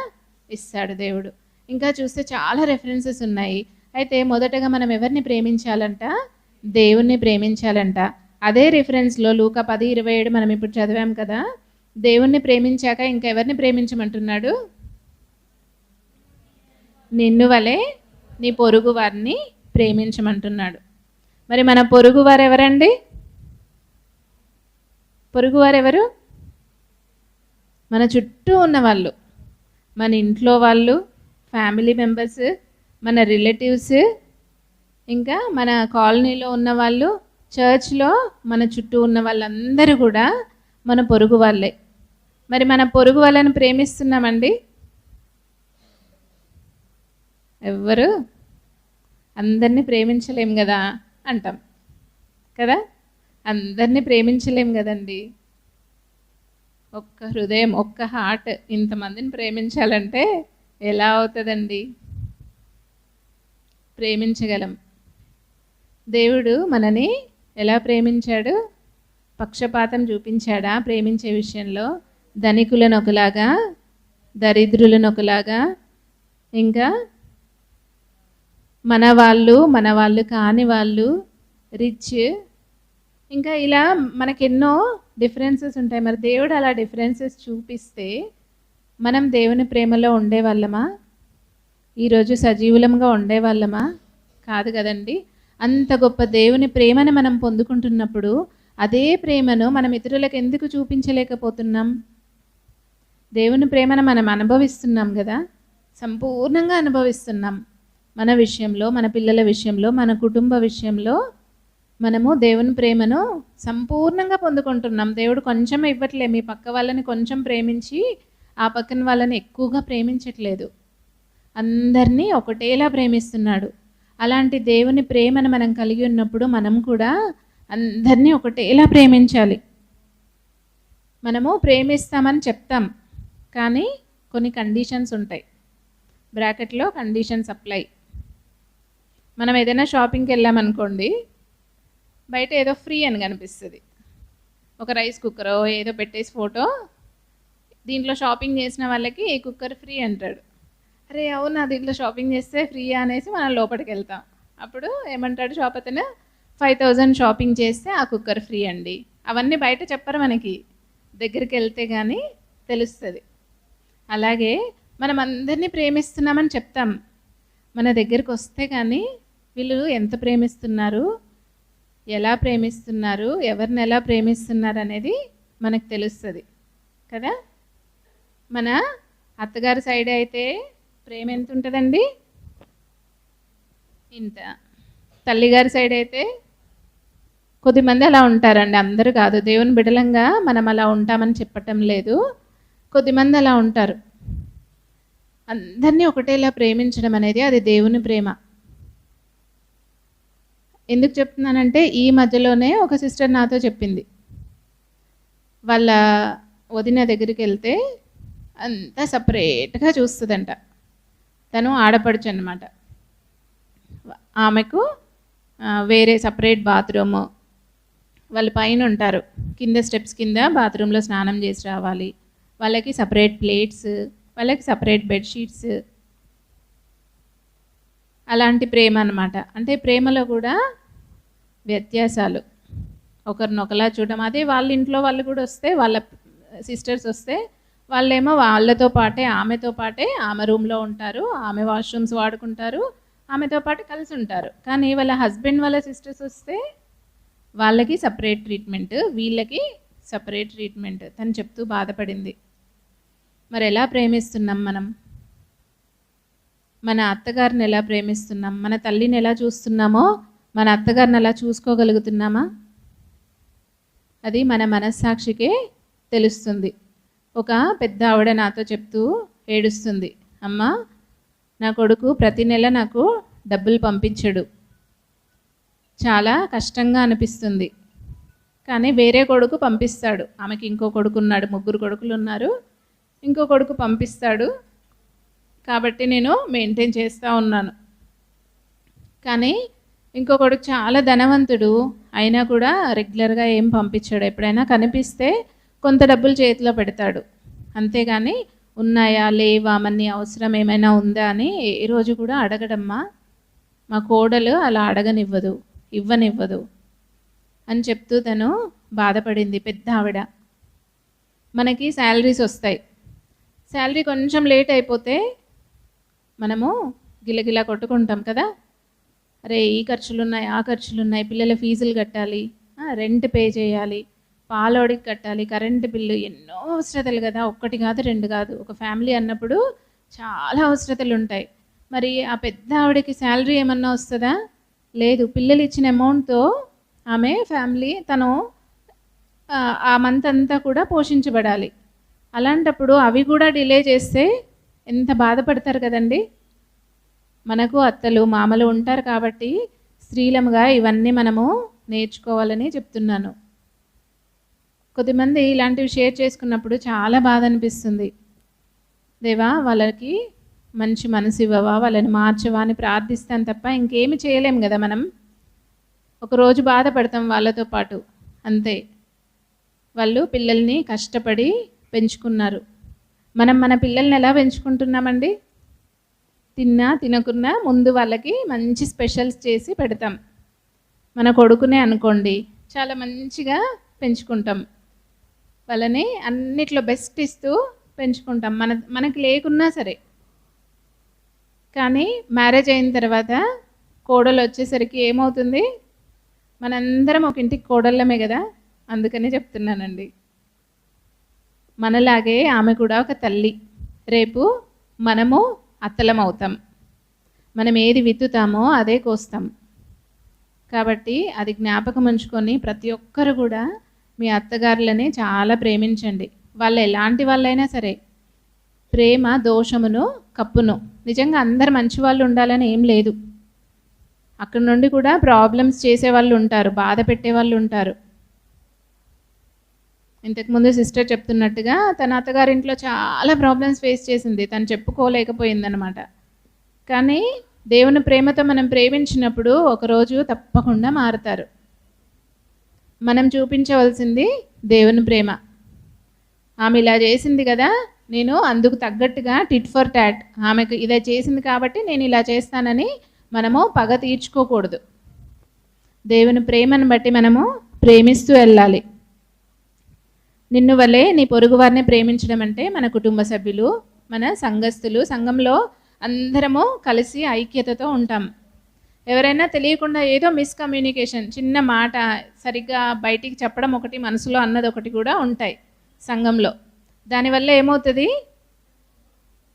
ఇస్తాడు దేవుడు. ఇంకా చూస్తే చాలా రెఫరెన్సెస్ ఉన్నాయి. అయితే మొదటగా మనం ఎవరిని ప్రేమించాలంట? దేవుణ్ణి ప్రేమించాలంట. అదే రిఫరెన్స్లో లూకా 10:27 మనం ఇప్పుడు చదివాం కదా. దేవుణ్ణి ప్రేమించాక ఇంకా ఎవరిని ప్రేమించమంటున్నాడు? నిన్ను వలె నీ పొరుగు వారిని ప్రేమించమంటున్నాడు. మరి మన పొరుగు వారు ఎవరండి? పొరుగువారు ఎవరు? మన చుట్టూ ఉన్న వాళ్ళు, మన ఇంట్లో వాళ్ళు, ఫ్యామిలీ మెంబర్స్, మన రిలేటివ్స్, ఇంకా మన కాలనీలో ఉన్న వాళ్ళు, చర్చ్లో మన చుట్టూ ఉన్న వాళ్ళందరూ కూడా మన పొరుగు వాళ్ళే. మరి మన పొరుగు వాళ్ళని ప్రేమిస్తున్నామండి? ఎవ్వరు అందరినీ ప్రేమించలేం కదా అంటాం కదా. అందరినీ ప్రేమించలేం కదండి. ఒక్క హృదయం, ఒక్క హార్ట్ ఇంతమందిని ప్రేమించాలంటే ఎలా అవుతుందండి? ప్రేమించగలం. దేవుడు మనని ఎలా ప్రేమించాడు? పక్షపాతం చూపించాడా ప్రేమించే విషయంలో? ధనికులను ఒకలాగా, దరిద్రులను ఒకలాగా, ఇంకా మన వాళ్ళు కాని వాళ్ళు, రిచ్, ఇంకా ఇలా మనకెన్నో డిఫరెన్సెస్ ఉంటాయి. మరి దేవుడు అలా డిఫరెన్సెస్ చూపిస్తే మనం దేవుని ప్రేమలో ఉండేవాళ్ళమా? ఈరోజు సజీవులంగా ఉండేవాళ్ళమా? కాదు కదండి. అంత గొప్ప దేవుని ప్రేమను మనం పొందుకుంటున్నప్పుడు అదే ప్రేమను మనం ఇతరులకు ఎందుకు చూపించలేకపోతున్నాం? దేవుని ప్రేమను మనం అనుభవిస్తున్నాం కదా, సంపూర్ణంగా అనుభవిస్తున్నాం. మన విషయంలో, మన పిల్లల విషయంలో, మన కుటుంబ విషయంలో మనము దేవుని ప్రేమను సంపూర్ణంగా పొందుకుంటున్నాం. దేవుడు కొంచెం ఇవ్వట్లే. మీ పక్క వాళ్ళని కొంచెం ప్రేమించి ఆ పక్కన వాళ్ళని ఎక్కువగా ప్రేమించట్లేదు. అందరినీ ఒకటేలా ప్రేమిస్తున్నాడు. అలాంటి దేవుని ప్రేమను మనం కలిగి ఉన్నప్పుడు మనం కూడా అందరినీ ఒకటేలా ప్రేమించాలి. మనము ప్రేమిస్తామని చెప్తాం, కానీ కొన్ని కండిషన్స్ ఉంటాయి. బ్రాకెట్లో కండిషన్స్ అప్లై. మనం ఏదైనా షాపింగ్కి వెళ్ళామనుకోండి, బయట ఏదో ఫ్రీ అని కనిపిస్తుంది. ఒక రైస్ కుక్కరో ఏదో పెట్టేసి ఫోటో, దీంట్లో షాపింగ్ చేసిన వాళ్ళకి ఈ కుక్కర్ ఫ్రీ అంటాడు. అరే అవునా, దీంట్లో షాపింగ్ చేస్తే ఫ్రీయా అనేసి మనం లోపలికి వెళ్తాం. అప్పుడు ఏమంటాడు షాప్ అతను, 5000 షాపింగ్ చేస్తే ఆ కుక్కర్ ఫ్రీ అండి. అవన్నీ బయట చెప్పరు, మనకి దగ్గరికి వెళ్తే కానీ తెలుస్తుంది. అలాగే మనం అందరినీ ప్రేమిస్తున్నామని చెప్తాం, మన దగ్గరికి వస్తే కానీ వీళ్ళు ఎంత ప్రేమిస్తున్నారు, ఎలా ప్రేమిస్తున్నారు, ఎవరిని ఎలా ప్రేమిస్తున్నారు అనేది మనకు తెలుస్తుంది కదా. మన అత్తగారి సైడ్ అయితే ప్రేమ ఎంత ఉంటుందండి, ఇంత. తల్లిగారి సైడ్ అయితే కొద్దిమంది అలా ఉంటారండి, అందరూ కాదు. దేవుని బిడలంగా మనం అలా ఉంటామని చెప్పటం లేదు, కొద్దిమంది అలా ఉంటారు. అందరినీ ఒకటేలా ప్రేమించడం అనేది అది దేవుని ప్రేమ. ఎందుకు చెప్తున్నానంటే, ఈ మధ్యలోనే ఒక సిస్టర్ నాతో చెప్పింది, వాళ్ళ వదిన దగ్గరికి వెళ్తే అంతా సపరేట్గా చూస్తుందంట. తను ఆడపడుచు అన్నమాట. ఆమెకు వేరే సపరేట్ బాత్రూము, వాళ్ళు పైన ఉంటారు, కింద స్టెప్స్ కింద బాత్రూంలో స్నానం చేసి రావాలి. వాళ్ళకి సపరేట్ ప్లేట్స్, వాళ్ళకి సపరేట్ బెడ్షీట్స్. అలాంటి ప్రేమ అన్నమాట. అంటే ప్రేమలో కూడా వ్యత్యాసాలు, ఒకరినొకలా చూడడం. అదే వాళ్ళ ఇంట్లో వాళ్ళు కూడా వస్తే, వాళ్ళ సిస్టర్స్ వస్తే, వాళ్ళేమో వాళ్ళతో పాటే ఆమెతో పాటే ఆమె రూమ్లో ఉంటారు, ఆమె వాష్రూమ్స్ వాడుకుంటారు, ఆమెతో పాటు కలిసి ఉంటారు. కానీ వాళ్ళ హస్బెండ్ వాళ్ళ సిస్టర్స్ వస్తే వాళ్ళకి సపరేట్ ట్రీట్మెంట్, వీళ్ళకి సపరేట్ ట్రీట్మెంట్. తను చెప్తూ బాధపడింది. మరి ఎలా ప్రేమిస్తున్నాం మనం? మన అత్తగారిని ఎలా ప్రేమిస్తున్నాం? మన తల్లిని ఎలా చూస్తున్నామో మన అత్తగారిని అలా చూసుకోగలుగుతున్నామా? అది మన మనస్సాక్షికే తెలుస్తుంది. ఒక పెద్ద ఆవిడ నాతో చెప్తూ ఏడుస్తుంది, అమ్మ నా కొడుకు ప్రతి నెల నాకు డబ్బులు పంపించడు, చాలా కష్టంగా అనిపిస్తుంది. కానీ వేరే కొడుకు పంపిస్తాడు. ఆమెకి ఇంకో కొడుకు ఉన్నాడు, 3 కొడుకులు ఉన్నారు, ఇంకో కొడుకు పంపిస్తాడు, కాబట్టి నేను మెయింటైన్ చేస్తూ ఉన్నాను. కానీ ఇంకో కొడుకు చాలా ధనవంతుడు, అయినా కూడా రెగ్యులర్గా ఏం పంపించాడు. ఎప్పుడైనా కనిపిస్తే కొంత డబ్బులు చేతిలో పెడతాడు, అంతేగాని ఉన్నాయా లేవా, మనీ అవసరం ఏమైనా ఉందా అని ఏ రోజు కూడా అడగడమ్మా. మా కోడలు అలా అడగనివ్వదు, ఇవ్వనివ్వదు అని చెప్తూ తను బాధపడింది, పెద్ద ఆవిడ. మనకి శాలరీస్ వస్తాయి, శాలరీ కొంచెం లేట్ అయిపోతే మనము గిలగిలా కొట్టుకుంటాం కదా. అరే ఈ ఖర్చులు ఉన్నాయి, ఆ ఖర్చులు ఉన్నాయి, పిల్లల ఫీజులు కట్టాలి, రెంట్ పే చేయాలి, పాలోడికి కట్టాలి, కరెంటు బిల్లు, ఎన్నో అవసరతలు కదా. 1 కాదు 2 కాదు, ఒక ఫ్యామిలీ అన్నప్పుడు చాలా అవసరతలు ఉంటాయి. మరి ఆ పెద్ద ఆవిడకి శాలరీ ఏమన్నా వస్తుందా? లేదు. పిల్లలు ఇచ్చిన అమౌంట్తో ఆమె ఫ్యామిలీ తను ఆ మంత్ అంతా కూడా పోషించబడాలి. అలాంటప్పుడు అవి కూడా డిలే చేస్తే ఎంత బాధపడతారు కదండి. మనకు అత్తలు మామలు ఉంటారు కాబట్టి స్త్రీలముగా ఇవన్నీ మనము నేర్చుకోవాలని చెప్తున్నాను. కొద్దిమంది ఇలాంటివి షేర్ చేసుకున్నప్పుడు చాలా బాధ అనిపిస్తుంది. దేవా వాళ్ళకి మంచి మనసు ఇవ్వవా, వాళ్ళని మార్చవా అని ప్రార్థిస్తాను తప్ప ఇంకేమి చేయలేం కదా మనం. ఒకరోజు బాధపడతాం వాళ్ళతో పాటు, అంతే. వాళ్ళు పిల్లల్ని కష్టపడి పెంచుకున్నారు. మనం మన పిల్లల్ని ఎలా పెంచుకుంటున్నామండి? తిన్నా తినకున్నా ముందు వాళ్ళకి మంచి స్పెషల్స్ చేసి పెడతాం. మన కొడుకునే అనుకోండి, చాలా మంచిగా పెంచుకుంటాం, వాళ్ళని అన్నిట్లో బెస్ట్ ఇస్తూ పెంచుకుంటాం, మనకి లేకున్నా సరే. కానీ మ్యారేజ్ అయిన తర్వాత కోడలు వచ్చేసరికి ఏమవుతుంది? మనందరం ఒక ఇంటికి కోడళ్ళమే కదా. అందుకనే చెప్తున్నానండి. మనలాగే ఆమె కూడా ఒక తల్లి. రేపు మనము అత్తలం అవుతాం. మనం ఏది విత్తుతామో అదే కోస్తాం. కాబట్టి అది జ్ఞాపకం ఉంచుకొని ప్రతి ఒక్కరు కూడా మీ అత్తగారులని చాలా ప్రేమించండి. వాళ్ళు ఎలాంటి వాళ్ళైనా సరే. ప్రేమ దోషమును కప్పును. నిజంగా అందరు మంచి వాళ్ళు ఉండాలని ఏం లేదు. అక్కడ నుండి కూడా ప్రాబ్లమ్స్ చేసేవాళ్ళు ఉంటారు, బాధ పెట్టేవాళ్ళు ఉంటారు. ఇంతకుముందు సిస్టర్ చెప్తున్నట్టుగా తన అత్తగారింట్లో చాలా ప్రాబ్లమ్స్ ఫేస్ చేసింది, తను చెప్పుకోలేకపోయిందనమాట. కానీ దేవుని ప్రేమతో మనం ప్రేమించినప్పుడు ఒకరోజు తప్పకుండా మారుతారు. మనం చూపించవలసింది దేవుని ప్రేమ. ఆమె ఇలా చేసింది కదా, నేను అందుకు తగ్గట్టుగా టిట్ ఫర్ టాట్, ఆమెకు ఇలా చేసింది కాబట్టి నేను ఇలా చేస్తానని మనము పగ తీర్చుకోకూడదు. దేవుని ప్రేమను బట్టి మనము ప్రేమిస్తూ వెళ్ళాలి. నిన్ను వలే నీ పొరుగు వారిని ప్రేమించడం అంటే మన కుటుంబ సభ్యులు, మన సంఘస్థులు, సంఘంలో అందరము కలిసి ఐక్యతతో ఉంటాం. ఎవరైనా తెలియకుండా ఏదో మిస్కమ్యూనికేషన్, చిన్న మాట సరిగ్గా బయటికి చెప్పడం ఒకటి, మనసులో అన్నది ఒకటి కూడా ఉంటాయి సంఘంలో. దానివల్ల ఏమవుతుంది,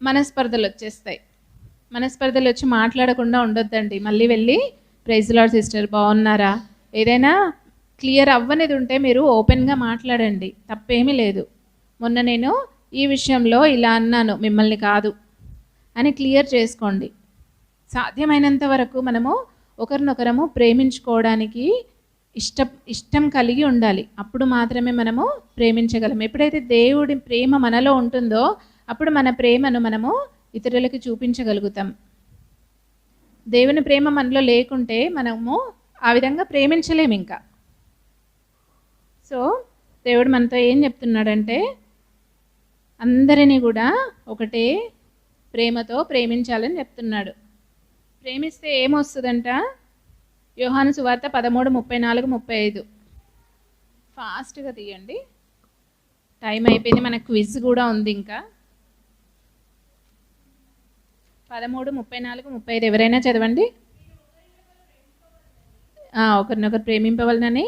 మనస్పర్ధలు వచ్చేస్తాయి. మనస్పర్ధలు వచ్చి మాట్లాడకుండా ఉండొద్దండి. మళ్ళీ వెళ్ళి ప్రైజ్ లార్డ్ సిస్టర్ బాగున్నారా, ఏదైనా క్లియర్ అవ్వనిది ఉంటే మీరు ఓపెన్గా మాట్లాడండి, తప్పేమీ లేదు. మొన్న నేను ఈ విషయంలో ఇలా అన్నాను, మిమ్మల్ని కాదు అని క్లియర్ చేసుకోండి. సాధ్యమైనంత వరకు మనము ఒకరినొకరము ప్రేమించుకోవడానికి ఇష్టం కలిగి ఉండాలి. అప్పుడు మాత్రమే మనము ప్రేమించగలం. ఎప్పుడైతే దేవుడి ప్రేమ మనలో ఉంటుందో అప్పుడు మన ప్రేమను మనము ఇతరులకు చూపించగలుగుతాం. దేవుని ప్రేమ మనలో లేకుంటే మనము ఆ విధంగా ప్రేమించలేము ఇంకా. సో దేవుడు మనతో ఏం చెప్తున్నాడంటే అందరినీ కూడా ఒకటే ప్రేమతో ప్రేమించాలని చెప్తున్నాడు. ప్రేమిస్తే ఏమొస్తుందంట, యోహాను సువార్త 13:34-35. ఫాస్ట్గా తీయండి, టైం అయిపోయింది, మనకు క్విజ్ కూడా ఉంది ఇంకా. 13:34-35 ఎవరైనా చదవండి. ఒకరినొకరు ప్రేమింపవలనని,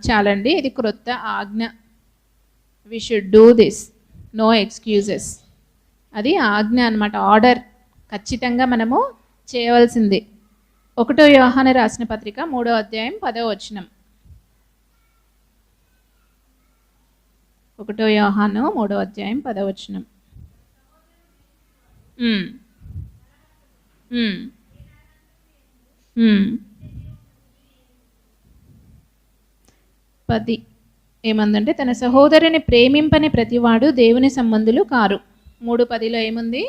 చాలండి, ఇది క్రొత్త ఆజ్ఞ. We should do this, no excuses. అది ఆజ్ఞ అన్నమాట, ఆర్డర్. ఖచ్చితంగా మనము చేయవలసింది. 1 యోహాను రాసిన పత్రిక 3వ అధ్యాయం 10వ వచనం. 1 యోహాను 3వ అధ్యాయం 10వ వచనం. 10 ఏమందంటే, తన సహోదరుని ప్రేమింపని ప్రతివాడు దేవుని సంబంధులు కారు. 3:10లో ఏముంది,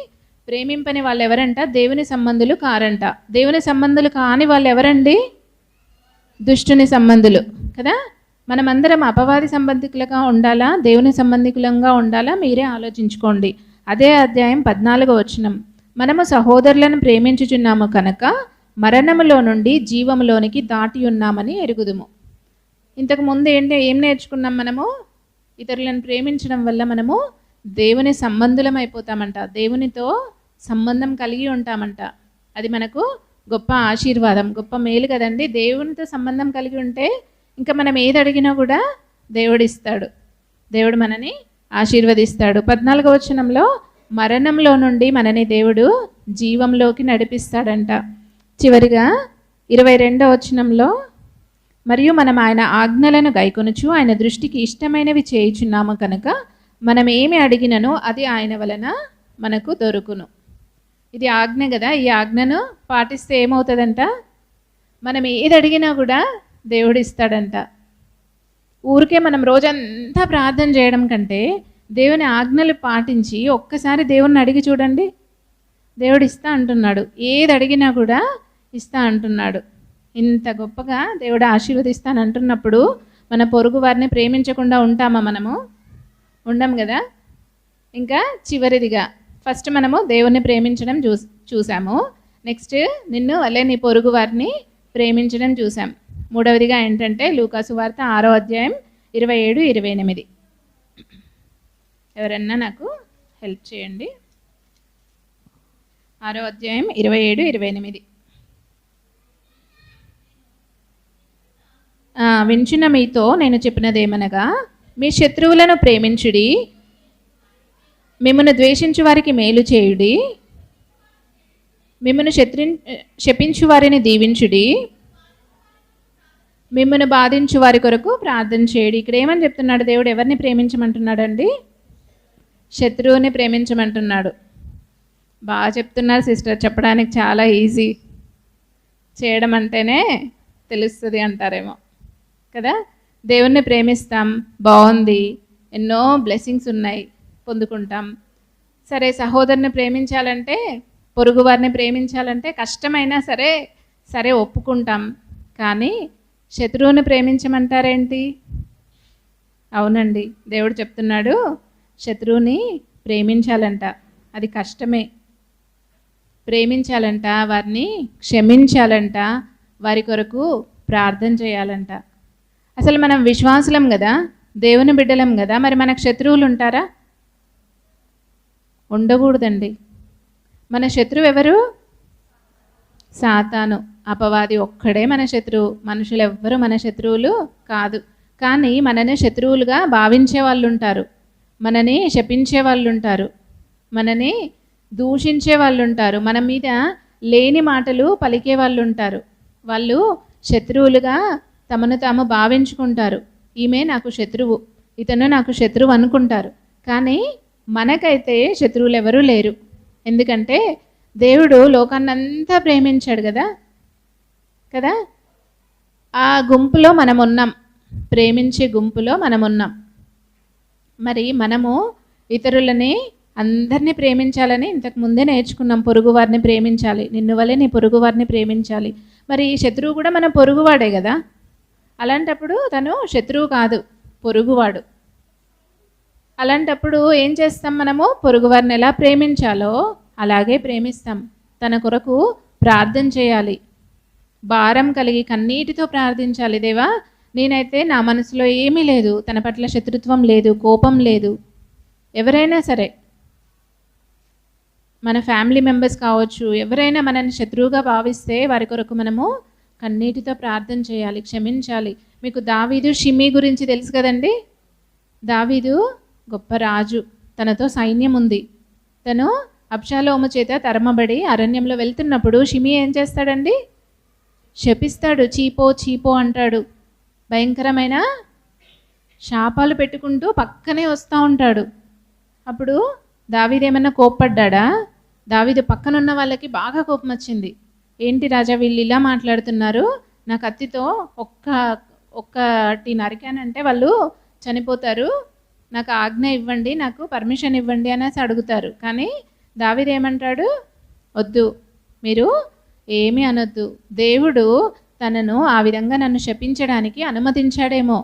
ప్రేమింపని వాళ్ళు ఎవరంట, దేవుని సంబంధులు కారంట. దేవుని సంబంధులు కాని వాళ్ళు ఎవరండి, దుష్టుని సంబంధులు కదా. మనమందరం అపవాది సంబంధికులుగా ఉండాలా, దేవుని సంబంధికులంగా ఉండాలా, మీరే ఆలోచించుకోండి. అదే అధ్యాయం 14వ వచనం, మనము సహోదరులను ప్రేమించుచున్నాము కనుక మరణములో నుండి జీవములోనికి దాటి ఉన్నామని ఎరుగుదుము. ఇంతకు ముందు ఏం నేర్చుకున్నాం మనము, ఇతరులను ప్రేమించడం వల్ల మనము దేవుని సంబంధులం అయిపోతామంట, దేవునితో సంబంధం కలిగి ఉంటామంట. అది మనకు గొప్ప ఆశీర్వాదం, గొప్ప మేలు కదండి. దేవునితో సంబంధం కలిగి ఉంటే ఇంకా మనం ఏది అడిగినా కూడా దేవుడు ఇస్తాడు, దేవుడు మనని ఆశీర్వదిస్తాడు. 14వ వచనంలో మరణంలో నుండి మనని దేవుడు జీవంలోకి నడిపిస్తాడంట. చివరిగా 22వ వచనంలో, మరియు మనం ఆయన ఆజ్ఞలను గైకొనుచు ఆయన దృష్టికి ఇష్టమైనవి చేయుచున్నాము కనుక మనం ఏమి అడిగినను అది ఆయన వలన మనకు దొరుకును. ఇది ఆజ్ఞ కదా, ఈ ఆజ్ఞను పాటిస్తే ఏమవుతుందంట, మనం ఏది అడిగినా కూడా దేవుడు ఇస్తాడంట. ఊరికే మనం రోజంతా ప్రార్థన చేయడం కంటే దేవుని ఆజ్ఞలు పాటించి ఒక్కసారి దేవుణ్ణి అడిగి చూడండి, దేవుడు ఇస్తా అంటున్నాడు. ఏది అడిగినా కూడా ఇస్తా అంటున్నాడు. ఇంత గొప్పగా దేవుడు ఆశీర్వదిస్తానంటున్నప్పుడు మన పొరుగు వారిని ప్రేమించకుండా ఉంటామా మనము? ఉండం కదా. ఇంకా చివరిదిగా, ఫస్ట్ మనము దేవుణ్ణి ప్రేమించడం చూసాము. నెక్స్ట్ నిన్ను వలే నీ పొరుగు వారిని ప్రేమించడం చూసాం. మూడవదిగా ఏంటంటే లూకాసు వార్త 6వ అధ్యాయం 27-28. ఎవరన్నా నాకు హెల్ప్ చేయండి. 6వ అధ్యాయం 27-28. వించిన మీతో నేను చెప్పినదేమనగా, మీ శత్రువులను ప్రేమించుడి, మిమ్మల్ని ద్వేషించు వారికి మేలు చేయుడి, మిమ్మల్ని శపించు వారిని దీవించుడి, మిమ్మల్ని బాధించు వారి కొరకు ప్రార్థన చేయడి. ఇక్కడ ఏమని చెప్తున్నాడు దేవుడు? ఎవరిని ప్రేమించమంటున్నాడండి? శత్రువుని ప్రేమించమంటున్నాడు. బాగా చెప్తున్నారు సిస్టర్, చెప్పడానికి చాలా ఈజీ, చేయడం అంటేనే తెలుస్తుంది అంటారేమో కదా. దేవుణ్ణి ప్రేమిస్తాం, బాగుంది, ఎన్నో బ్లెస్సింగ్స్ ఉన్నాయి, పొందుకుంటాం. సరే, సహోదరుని ప్రేమించాలంటే, పొరుగు వారిని ప్రేమించాలంటే కష్టమైనా సరే సరే ఒప్పుకుంటాం. కానీ శత్రువుని ప్రేమించమంటారేంటి? అవునండి, దేవుడు చెప్తున్నాడు శత్రువుని ప్రేమించాలంట. అది కష్టమే. ప్రేమించాలంట, వారిని క్షమించాలంట, వారి కొరకు ప్రార్థన చేయాలంట. అసలు మనం విశ్వాసులం కదా, దేవుని బిడ్డలం కదా, మరి మనకు శత్రువులు ఉంటారా? ఉండకూడదండి. మన శత్రువు ఎవరు? సాతాను, అపవాది ఒక్కడే మన శత్రువు. మనుషులు ఎవ్వరూ మన శత్రువులు కాదు. కానీ మనని శత్రువులుగా భావించే వాళ్ళు ఉంటారు, మనని శపించే వాళ్ళు ఉంటారు, మనని దూషించే వాళ్ళు ఉంటారు, మన మీద లేని మాటలు పలికే వాళ్ళు ఉంటారు. వాళ్ళు శత్రువులుగా తమను తాము భావించుకుంటారు. ఈమె నాకు శత్రువు, ఇతను నాకు శత్రువు అనుకుంటారు. కానీ మనకైతే శత్రువులు ఎవరూ లేరు. ఎందుకంటే దేవుడు లోకాన్నంతా ప్రేమించాడు కదా కదా. ఆ గుంపులో మనం ఉన్నాం, ప్రేమించే గుంపులో మనం ఉన్నాం. మరి మనము ఇతరులని అందరినీ ప్రేమించాలని ఇంతకు ముందే నేర్చుకున్నాం. పొరుగువారిని ప్రేమించాలి, నిన్ను వలె నీ పొరుగువారిని ప్రేమించాలి. మరి శత్రువు కూడా మన పొరుగువాడే కదా. అలాంటప్పుడు తను శత్రువు కాదు, పొరుగువాడు. అలాంటప్పుడు ఏం చేస్తాం? మనము పొరుగువారిని ఎలా ప్రేమించాలో అలాగే ప్రేమిస్తాం. తన కొరకు ప్రార్థన చేయాలి, భారం కలిగి కన్నీటితో ప్రార్థించాలి. దేవా, నేనైతే నా మనసులో ఏమీ లేదు, తన పట్ల శత్రుత్వం లేదు, కోపం లేదు. ఎవరైనా సరే, మన ఫ్యామిలీ మెంబర్స్ కావచ్చు, ఎవరైనా మనల్ని శత్రువుగా భావిస్తే వారి కొరకు మనము కన్నీటితో ప్రార్థన చేయాలి, క్షమించాలి. మీకు దావీదు షిమీ గురించి తెలుసు కదండి. దావీదు గొప్ప రాజు, తనతో సైన్యం ఉంది. తను అబ్షాలోము చేత తరమబడి అరణ్యంలో వెళ్తున్నప్పుడు షిమీ ఏం చేస్తాడండి? శపిస్తాడు, చీపో చీపో అంటాడు. భయంకరమైన శాపాలు పెట్టుకుంటూ పక్కనే వస్తూ ఉంటాడు. అప్పుడు దావీదు ఏమన్నా కోప్పడ్డా? దావీదు పక్కనున్న వాళ్ళకి బాగా కోపం వచ్చింది. ఏంటి రాజా, వీళ్ళు ఇలా మాట్లాడుతున్నారు, నా కత్తితో ఒక్కటి నరికానంటే వాళ్ళు చనిపోతారు, నాకు ఆజ్ఞ ఇవ్వండి, నాకు పర్మిషన్ ఇవ్వండి అనేసి అడుగుతారు. కానీ దావీదు ఏమంటాడు? వద్దు, మీరు ఏమీ అనొద్దు. దేవుడు తనను ఆ విధంగా నన్ను శపించడానికి అనుమతించాడేమో.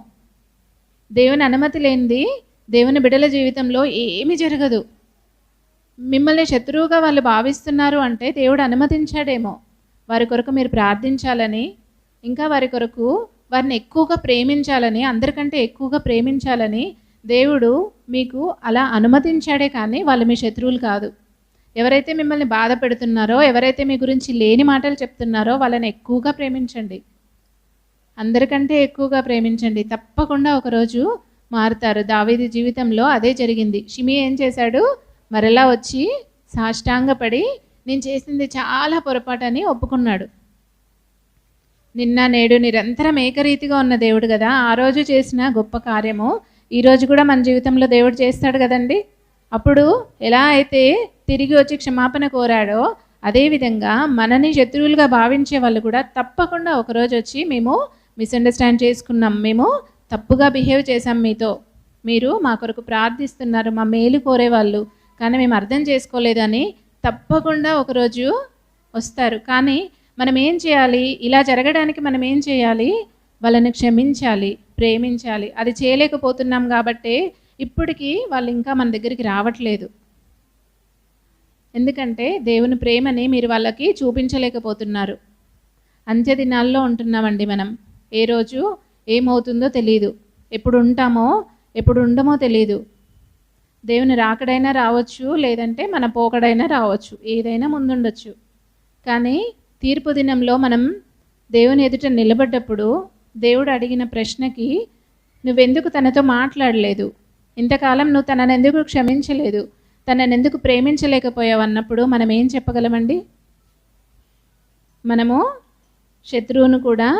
దేవుని అనుమతి లేనిది దేవుని బిడ్డల జీవితంలో ఏమీ జరగదు. మిమ్మల్ని శత్రువుగా వాళ్ళు భావిస్తున్నారు అంటే దేవుడు అనుమతించాడేమో. వారి కొరకు మీరు ప్రార్థించాలని, ఇంకా వారి కొరకు వారిని ఎక్కువగా ప్రేమించాలని, అందరికంటే ఎక్కువగా ప్రేమించాలని దేవుడు మీకు అలా అనుమతించాడే. కానీ వాళ్ళు మీ శత్రువులు కాదు. ఎవరైతే మిమ్మల్ని బాధ పెడుతున్నారో, ఎవరైతే మీ గురించి లేని మాటలు చెప్తున్నారో వాళ్ళని ఎక్కువగా ప్రేమించండి, అందరికంటే ఎక్కువగా ప్రేమించండి. తప్పకుండా ఒకరోజు మారుతారు. దావీదు జీవితంలో అదే జరిగింది. షిమీ ఏం చేశాడు? మరలా వచ్చి సాష్టాంగపడి నేను చేసింది చాలా పొరపాటని ఒప్పుకున్నాడు. నిన్న నేడు నిరంతరం ఏకరీతిగా ఉన్న దేవుడు కదా. ఆ రోజు చేసిన గొప్ప కార్యము ఈరోజు కూడా మన జీవితంలో దేవుడు చేస్తాడు కదండి. అప్పుడు ఎలా అయితే తిరిగి వచ్చి క్షమాపణ కోరాడో, అదేవిధంగా మనని శత్రువులుగా భావించే వాళ్ళు కూడా తప్పకుండా ఒకరోజు వచ్చి మేము మిస్అండర్స్టాండ్ చేసుకున్నాం, మేము తప్పుగా బిహేవ్ చేశాం మీతో, మీరు మా కొరకు ప్రార్థిస్తున్నారు, మా మేలు కోరేవాళ్ళు, కానీ మేము అర్థం చేసుకోలేదని తప్పకుండా ఒకరోజు వస్తారు. కానీ మనం ఏం చేయాలి? ఇలా జరగడానికి మనం ఏం చేయాలి? వాళ్ళని క్షమించాలి, ప్రేమించాలి. అది చేయలేకపోతున్నాం కాబట్టే ఇప్పటికీ వాళ్ళు ఇంకా మన దగ్గరికి రావట్లేదు. ఎందుకంటే దేవుని ప్రేమని మీరు వాళ్ళకి చూపించలేకపోతున్నారు. అంత్య దినాల్లో ఉంటున్నామండి మనం. ఏ రోజు ఏమవుతుందో తెలియదు, ఎప్పుడు ఉంటామో ఎప్పుడు ఉండమో తెలియదు. దేవుని రాకడైనా రావచ్చు, లేదంటే మన పోకడైనా రావచ్చు, ఏదైనా ముందుండొచ్చు. కానీ తీర్పు దినంలో మనం దేవుని ఎదుట నిలబడ్డప్పుడు దేవుడు అడిగిన ప్రశ్నకి నువ్వెందుకు తనతో మాట్లాడలేదు, ఇంతకాలం నువ్వు తనని ఎందుకు క్షమించలేదు, తనని ఎందుకు ప్రేమించలేకపోయావు అన్నప్పుడు మనం ఏం చెప్పగలమండి? మనము శత్రువును కూడా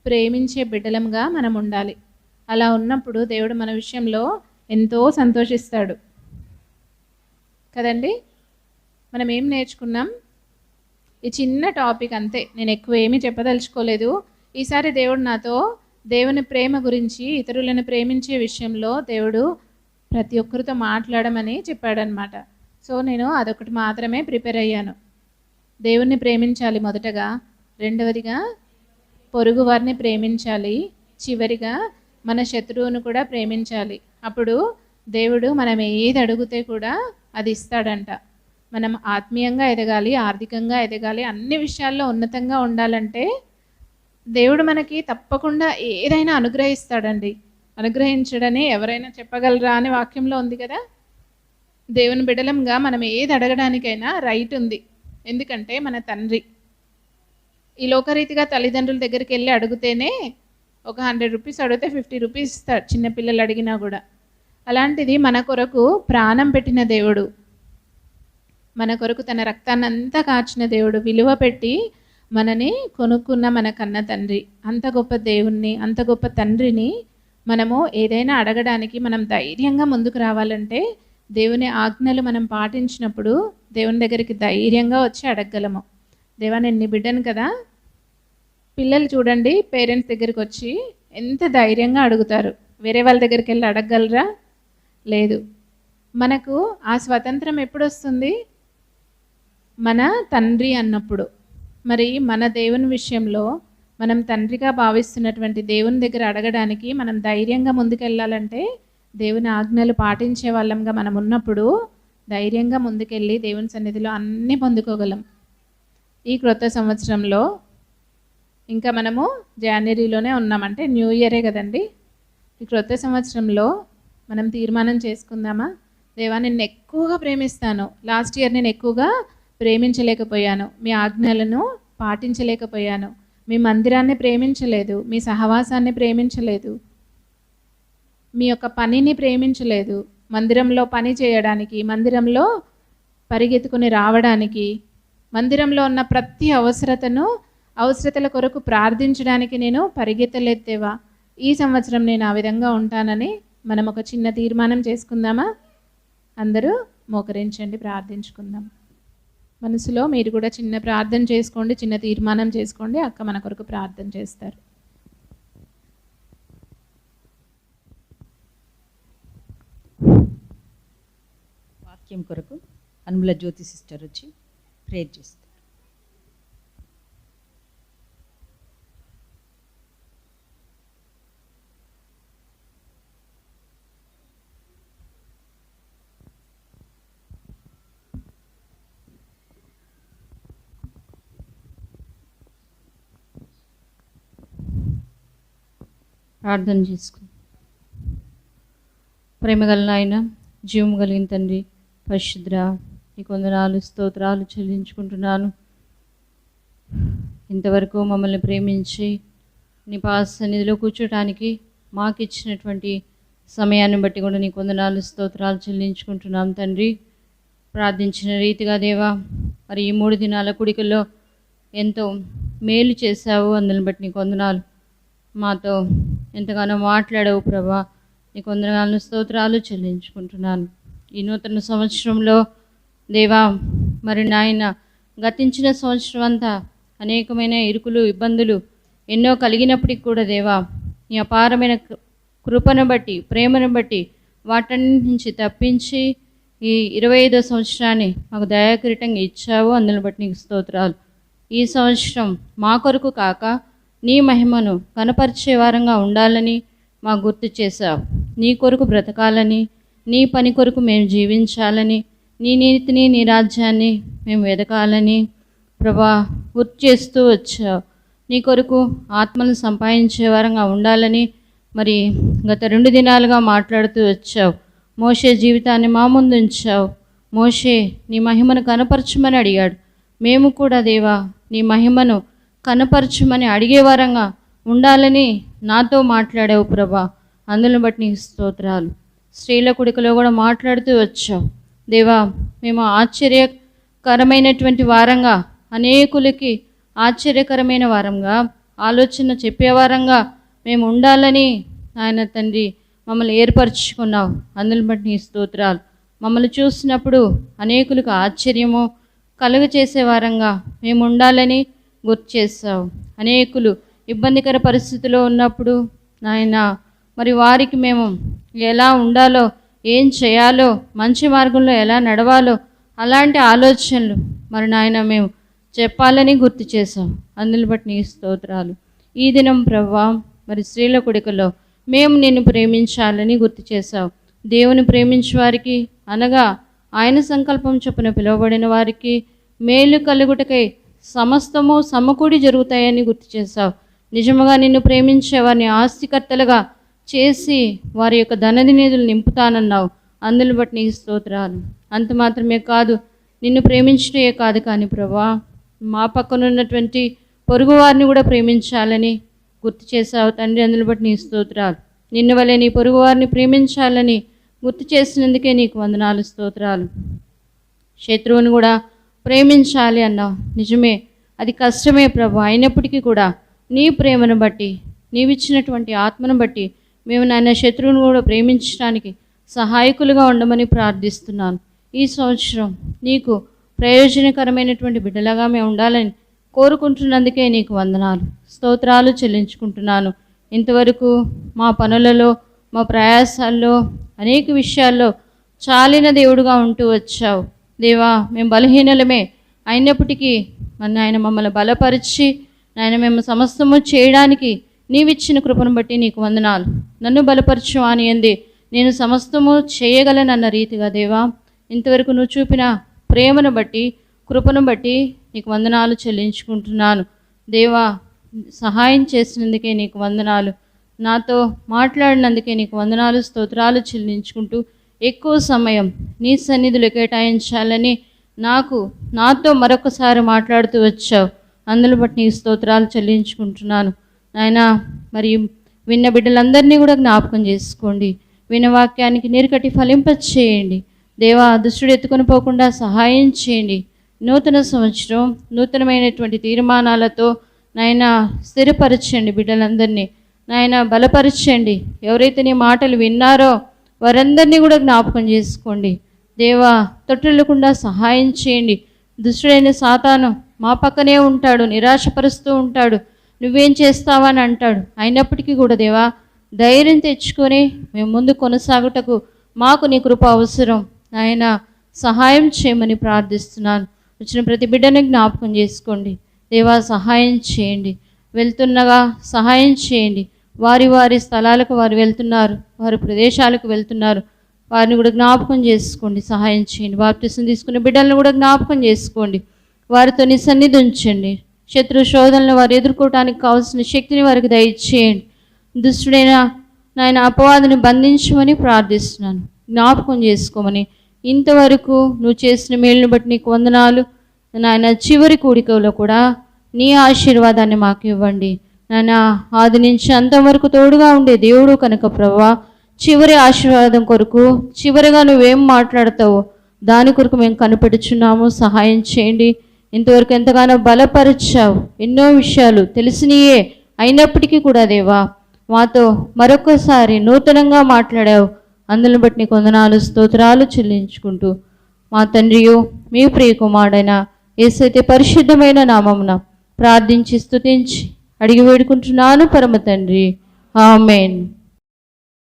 ప్రేమించే బిడ్డలంగా మనం ఉండాలి. అలా ఉన్నప్పుడు దేవుడు మన విషయంలో ఎంతో సంతోషిస్తాడు కదండి. మనం ఏం నేర్చుకున్నాం? ఈ చిన్న టాపిక్ అంతే, నేను ఎక్కువ ఏమీ చెప్పదలుచుకోలేదు. ఈసారి దేవుడు నాతో దేవుని ప్రేమ గురించి, ఇతరులను ప్రేమించే విషయంలో దేవుడు ప్రతి ఒక్కరితో మాట్లాడమని చెప్పాడనమాట. సో నేను అదొకటి మాత్రమే ప్రిపేర్ అయ్యాను. దేవుణ్ణి ప్రేమించాలి మొదటగా, రెండవదిగా పొరుగు వారిని ప్రేమించాలి, చివరిగా మన శత్రువును కూడా ప్రేమించాలి. అప్పుడు దేవుడు మనం ఏది అడిగితే కూడా అది ఇస్తాడంట. మనం ఆత్మీయంగా ఎదగాలి, ఆర్థికంగా ఎదగాలి, అన్ని విషయాల్లో ఉన్నతంగా ఉండాలంటే దేవుడు మనకి తప్పకుండా ఏదైనా అనుగ్రహిస్తాడండి. అనుగ్రహించడని ఎవరైనా చెప్పగలరా అని వాక్యంలో ఉంది కదా. దేవుని బిడ్డలంగా మనం ఏది అడగడానికైనా రైట్ ఉంది. ఎందుకంటే మన తండ్రి. ఈ లోకరీతిగా తల్లిదండ్రుల దగ్గరికి వెళ్ళి అడిగితేనే ఒక 100 రూపీస్ అడిగితే 50 రూపీస్ ఇస్తాడు, చిన్నపిల్లలు అడిగినా కూడా. అలాంటిది మన కొరకు ప్రాణం పెట్టిన దేవుడు, మన కొరకు తన రక్తాన్ని అంతా కాచిన దేవుడు, విలువ పెట్టి మనని కొనుక్కున్న మన కన్న తండ్రి, అంత గొప్ప దేవుణ్ణి, అంత గొప్ప తండ్రిని మనము ఏదైనా అడగడానికి మనం ధైర్యంగా ముందుకు రావాలంటే దేవుని ఆజ్ఞలు మనం పాటించినప్పుడు దేవుని దగ్గరికి ధైర్యంగా వచ్చి అడగగలము. దేవా నేను నీ బిడ్డను కదా. పిల్లలు చూడండి, పేరెంట్స్ దగ్గరికి వచ్చి ఎంత ధైర్యంగా అడుగుతారు. వేరే వాళ్ళ దగ్గరికి వెళ్ళి అడగగలరా? లేదు. మనకు ఆ స్వతంత్రం ఎప్పుడు వస్తుంది? మన తండ్రి అన్నప్పుడు. మరి మన దేవుని విషయంలో మనం తండ్రిగా భావిస్తున్నటువంటి దేవుని దగ్గర అడగడానికి మనం ధైర్యంగా ముందుకెళ్ళాలంటే దేవుని ఆజ్ఞలు పాటించే వాళ్ళంగా మనం ఉన్నప్పుడు ధైర్యంగా ముందుకెళ్ళి దేవుని సన్నిధిలో అన్నీ పొందుకోగలం. ఈ క్రొత్త సంవత్సరంలో ఇంకా మనము జనవరిలోనే ఉన్నామంటే న్యూ ఇయరే కదండి. ఈ క్రొత్త సంవత్సరంలో మనం తీర్మానం చేసుకుందామా? దేవా నిన్ను ఎక్కువగా ప్రేమిస్తాను. లాస్ట్ ఇయర్ నేను ఎక్కువగా ప్రేమించలేకపోయాను, మీ ఆజ్ఞలను పాటించలేకపోయాను, మీ మందిరాన్ని ప్రేమించలేదు, మీ సహవాసాన్ని ప్రేమించలేదు, మీ యొక్క పనిని ప్రేమించలేదు. మందిరంలో పని చేయడానికి, మందిరంలో పరిగెత్తుకుని రావడానికి, మందిరంలో ఉన్న ప్రతి అవసరతల కొరకు ప్రార్థించడానికి నేను పరిగెత్తలేదు దేవా. ఈ సంవత్సరం నేను ఆ విధంగా ఉంటానని మనం ఒక చిన్న తీర్మానం చేసుకుందామా? అందరూ మోకరించండి, ప్రార్థించుకుందాం. మనసులో మీరు కూడా చిన్న ప్రార్థన చేసుకోండి, చిన్న తీర్మానం చేసుకోండి. అక్క మన కొరకు ప్రార్థన చేస్తారు. వాక్యం కొరకు అనుముల జ్యోతి సిస్టర్ వచ్చి ప్రేయర్ చేస్తారు. ప్రార్థన చేసుకుని. ప్రేమగల నాయన, జీవం కలిగిన తండ్రి, పరిశుద్ర, నీకు వందనాలు స్తోత్రాలు చెల్లించుకుంటున్నాను. ఇంతవరకు మమ్మల్ని ప్రేమించి నీ పాద సన్నిధిలో కూర్చోటానికి మాకు ఇచ్చినటువంటి సమయాన్ని బట్టి కూడా నీకు వందనాలు స్తోత్రాలు చెల్లించుకుంటున్నాం తండ్రి. ప్రార్థించిన రీతిగా దేవా, మరి ఈ 3 దినాల కూడికల్లో ఎంతో మేలు చేశావు, అందుని బట్టి నీకు వందనాలు. మాతో ఎంతగానో మాట్లాడావు ప్రభా, నీకు వందనాలు స్తోత్రాలు చెల్లించుకుంటున్నాను. ఈ నూతన సంవత్సరంలో దేవా, మరి నాయన గతించిన సంవత్సరం అంతా అనేకమైన ఇరుకులు ఇబ్బందులు ఎన్నో కలిగినప్పటికి కూడా దేవా, నీ అపారమైన కృపను బట్టి, ప్రేమను బట్టి వాటన్నిటి నుంచి తప్పించి ఈ 25వ సంవత్సరాన్ని మాకు దయాకిరీటంగా ఇచ్చావు, అందుని బట్టి నీకు స్తోత్రాలు. ఈ సంవత్సరం మా కొరకు కాక నీ మహిమను కనపరిచే వారంగా ఉండాలని మాకు గుర్తు చేశావు. నీ కొరకు బ్రతకాలని, నీ పని కొరకు మేము జీవించాలని, నీ నీతిని నీ రాజ్యాన్ని మేము వెదకాలని ప్రభా గుర్తు చేస్తూ వచ్చావు. నీ కొరకు ఆత్మను సంపాదించే వారంగా ఉండాలని మరి గత 2 దినాలుగా మాట్లాడుతూ వచ్చావు. మోషే జీవితాన్ని మా ముందు ఉంచావు. మోషే నీ మహిమను కనపరచమని అడిగాడు. మేము కూడా దేవా నీ మహిమను కనపరచమని అడిగేవారంగా ఉండాలని నాతో మాట్లాడావు ప్రభా, అందుని బట్టి నీకు స్తోత్రాలు. స్త్రీల కుడికలో కూడా మాట్లాడుతూ వచ్చావు దేవా. మేము ఆశ్చర్యకరమైనటువంటి వారంగా అనేకులకి ఆశ్చర్యకరమైన వారంగా, ఆలోచన చెప్పేవారంగా మేము ఉండాలని నాయన తండ్రి మమ్మల్ని ఏర్పరచుకున్నావు. అందుని బట్టి నీ స్తోత్రాలు. మమ్మల్ని చూసినప్పుడు అనేకులకు ఆశ్చర్యము కలుగ చేసేవారంగా మేము ఉండాలని గుర్తు చేస్తావు. అనేకులు ఇబ్బందికర పరిస్థితిలో ఉన్నప్పుడు నాయన మరి వారికి మేము ఎలా ఉండాలో, ఏం చేయాలో, మంచి మార్గంలో ఎలా నడవాలో అలాంటి ఆలోచనలు మరి నాయన మేము చెప్పాలని గుర్తు చేసాం. అందుని బట్టి నీ స్తోత్రాలు. ఈ దినం ప్రభువా మరి స్త్రీల కొడుకులో మేము నిన్ను ప్రేమించాలని గుర్తు చేశావు. దేవుని ప్రేమించే వారికి అనగా ఆయన సంకల్పం చొప్పున పిలువబడిన వారికి మేలు కలుగుటకై సమస్తము సమకూడి జరుగుతాయని గుర్తు చేశావు. నిజముగా నిన్ను ప్రేమించే వారిని ఆస్తికర్తలుగా చేసి వారి యొక్క ధననిధులు నింపుతానన్నావు. అందుని బట్టి నీ స్తోత్రాలు. అంత మాత్రమే కాదు, నిన్ను ప్రేమించటే కాదు కానీ ప్రభువా మా పక్కన ఉన్నటువంటి పొరుగు వారిని కూడా ప్రేమించాలని గుర్తు చేశావు తండ్రి. అందుని బట్టి నీ స్తోత్రాలు. నిన్ను వలె నీ పొరుగు వారిని ప్రేమించాలని గుర్తు చేసినందుకే నీకు వందనాలు, స్తోత్రాలు. శత్రువుని కూడా ప్రేమించాలి అన్నావు. నిజమే, అది కష్టమే ప్రభు. అయినప్పటికీ కూడా నీ ప్రేమను బట్టి, నీవిచ్చినటువంటి ఆత్మను బట్టి మేము నాయన శత్రువుని కూడా ప్రేమించడానికి సహాయకులుగా ఉండమని ప్రార్థిస్తున్నాను. ఈ సంవత్సరం నీకు ప్రయోజనకరమైనటువంటి బిడ్డలుగా మేము ఉండాలని కోరుకుంటున్నందుకే నీకు వందనాలు, స్తోత్రాలు చెల్లించుకుంటున్నాను. ఇంతవరకు మా పనులలో, మా ప్రయాసాల్లో, అనేక విషయాల్లో చాలిన దేవుడుగా ఉంటూ వచ్చావు దేవా. మేము బలహీనలమే అయినప్పటికీ మన ఆయన మమ్మల్ని బలపరిచి నాయన మేము సమస్తము చేయడానికి నీవిచ్చిన కృపను బట్టి నీకు వందనాలు. నన్ను బలపరచు అని అంది నేను సమస్తము చేయగలనన్న రీతిగా దేవా ఇంతవరకు నువ్వు చూపిన ప్రేమను బట్టి, కృపను బట్టి నీకు వందనాలు చెల్లించుకుంటున్నాను దేవా. సహాయం చేసినందుకే నీకు వందనాలు, నాతో మాట్లాడినందుకే నీకు వందనాలు, స్తోత్రాలు చెల్లించుకుంటూ ఎక్కువ సమయం నీ సన్నిధిలో కేటాయించాలని నాతో మరొకసారి మాట్లాడుతూ వచ్చావు. అందులో బట్టి నీ స్తోత్రాలు చెల్లించుకుంటున్నాను నాయన. మరి విన్న బిడ్డలందరినీ కూడా జ్ఞాపకం చేసుకోండి. విన్న వాక్యానికి నీరుకట్టి ఫలింపచేయండి దేవా. దుష్టుడు ఎత్తుకొని పోకుండా సహాయం చేయండి. నూతన సంవత్సరం నూతనమైనటువంటి తీర్మానాలతో నాయన స్థిరపరచండి బిడ్డలందరినీ, నాయన బలపరచండి. ఎవరైతే నీ మాటలు విన్నారో వారందరినీ కూడా జ్ఞాపకం చేసుకోండి దేవా. తొట్టిల్లకుండా సహాయం చేయండి. దుష్టుడైన సాతాను మా పక్కనే ఉంటాడు, నిరాశపరుస్తూ ఉంటాడు, నువ్వేం చేస్తావని అంటాడు. అయినప్పటికీ కూడా దేవా ధైర్యం తెచ్చుకొని మేము ముందు కొనసాగుటకు మాకు నీ కృప అవసరం. నాయన సహాయం చేయమని ప్రార్థిస్తున్నాను. వచ్చిన ప్రతి బిడ్డని జ్ఞాపకం చేసుకోండి దేవా. సహాయం చేయండి. వెళ్తుండగా సహాయం చేయండి. వారి వారి స్థలాలకు వారు వెళ్తున్నారు, వారి ప్రదేశాలకు వెళ్తున్నారు, వారిని కూడా జ్ఞాపకం చేసుకోండి, సహాయం చేయండి. బాప్తిసం తీసుకునే బిడ్డలను కూడా జ్ఞాపకం చేసుకోండి. వారితో నీ సన్నిధి ఉంచండి. శత్రు శోధనలు వారు ఎదుర్కోవడానికి కావాల్సిన శక్తిని వారికి దయచేయండి. దుష్టుడైన నాయన అపవాదిని బంధించమని ప్రార్థిస్తున్నాను. జ్ఞాపకం చేసుకోమని, ఇంతవరకు నువ్వు చేసిన మేలును బట్టి నీకు వందనాలు నాయన. చివరి కూడికలో కూడా నీ ఆశీర్వాదాన్ని మాకు ఇవ్వండి నాయన. ఆది నుంచి అంతవరకు తోడుగా ఉండే దేవుడు కనుక ప్రభువా, చివరి ఆశీర్వాదం కొరకు చివరిగా నువ్వేం మాట్లాడతావో దాని కొరకు మేము కనిపెట్టుచున్నాము. సహాయం చేయండి. ఇంతవరకు ఎంతగానో బలపరిచావు, ఎన్నో విషయాలు తెలిసినయే అయినప్పటికీ కూడా దేవా మాతో మరొకసారి నూతనంగా మాట్లాడావు. అందుని బట్టి నీకు వందనాలు, స్తోత్రాలు చెల్లించుకుంటూ మా తండ్రియు మీ ప్రియ కుమారుడైన యేసైతే పరిశుద్ధమైన నామమున ప్రార్థించి స్తుతించి అడిగి వేడుకుంటున్నాను పరమ తండ్రి. ఆమేన్.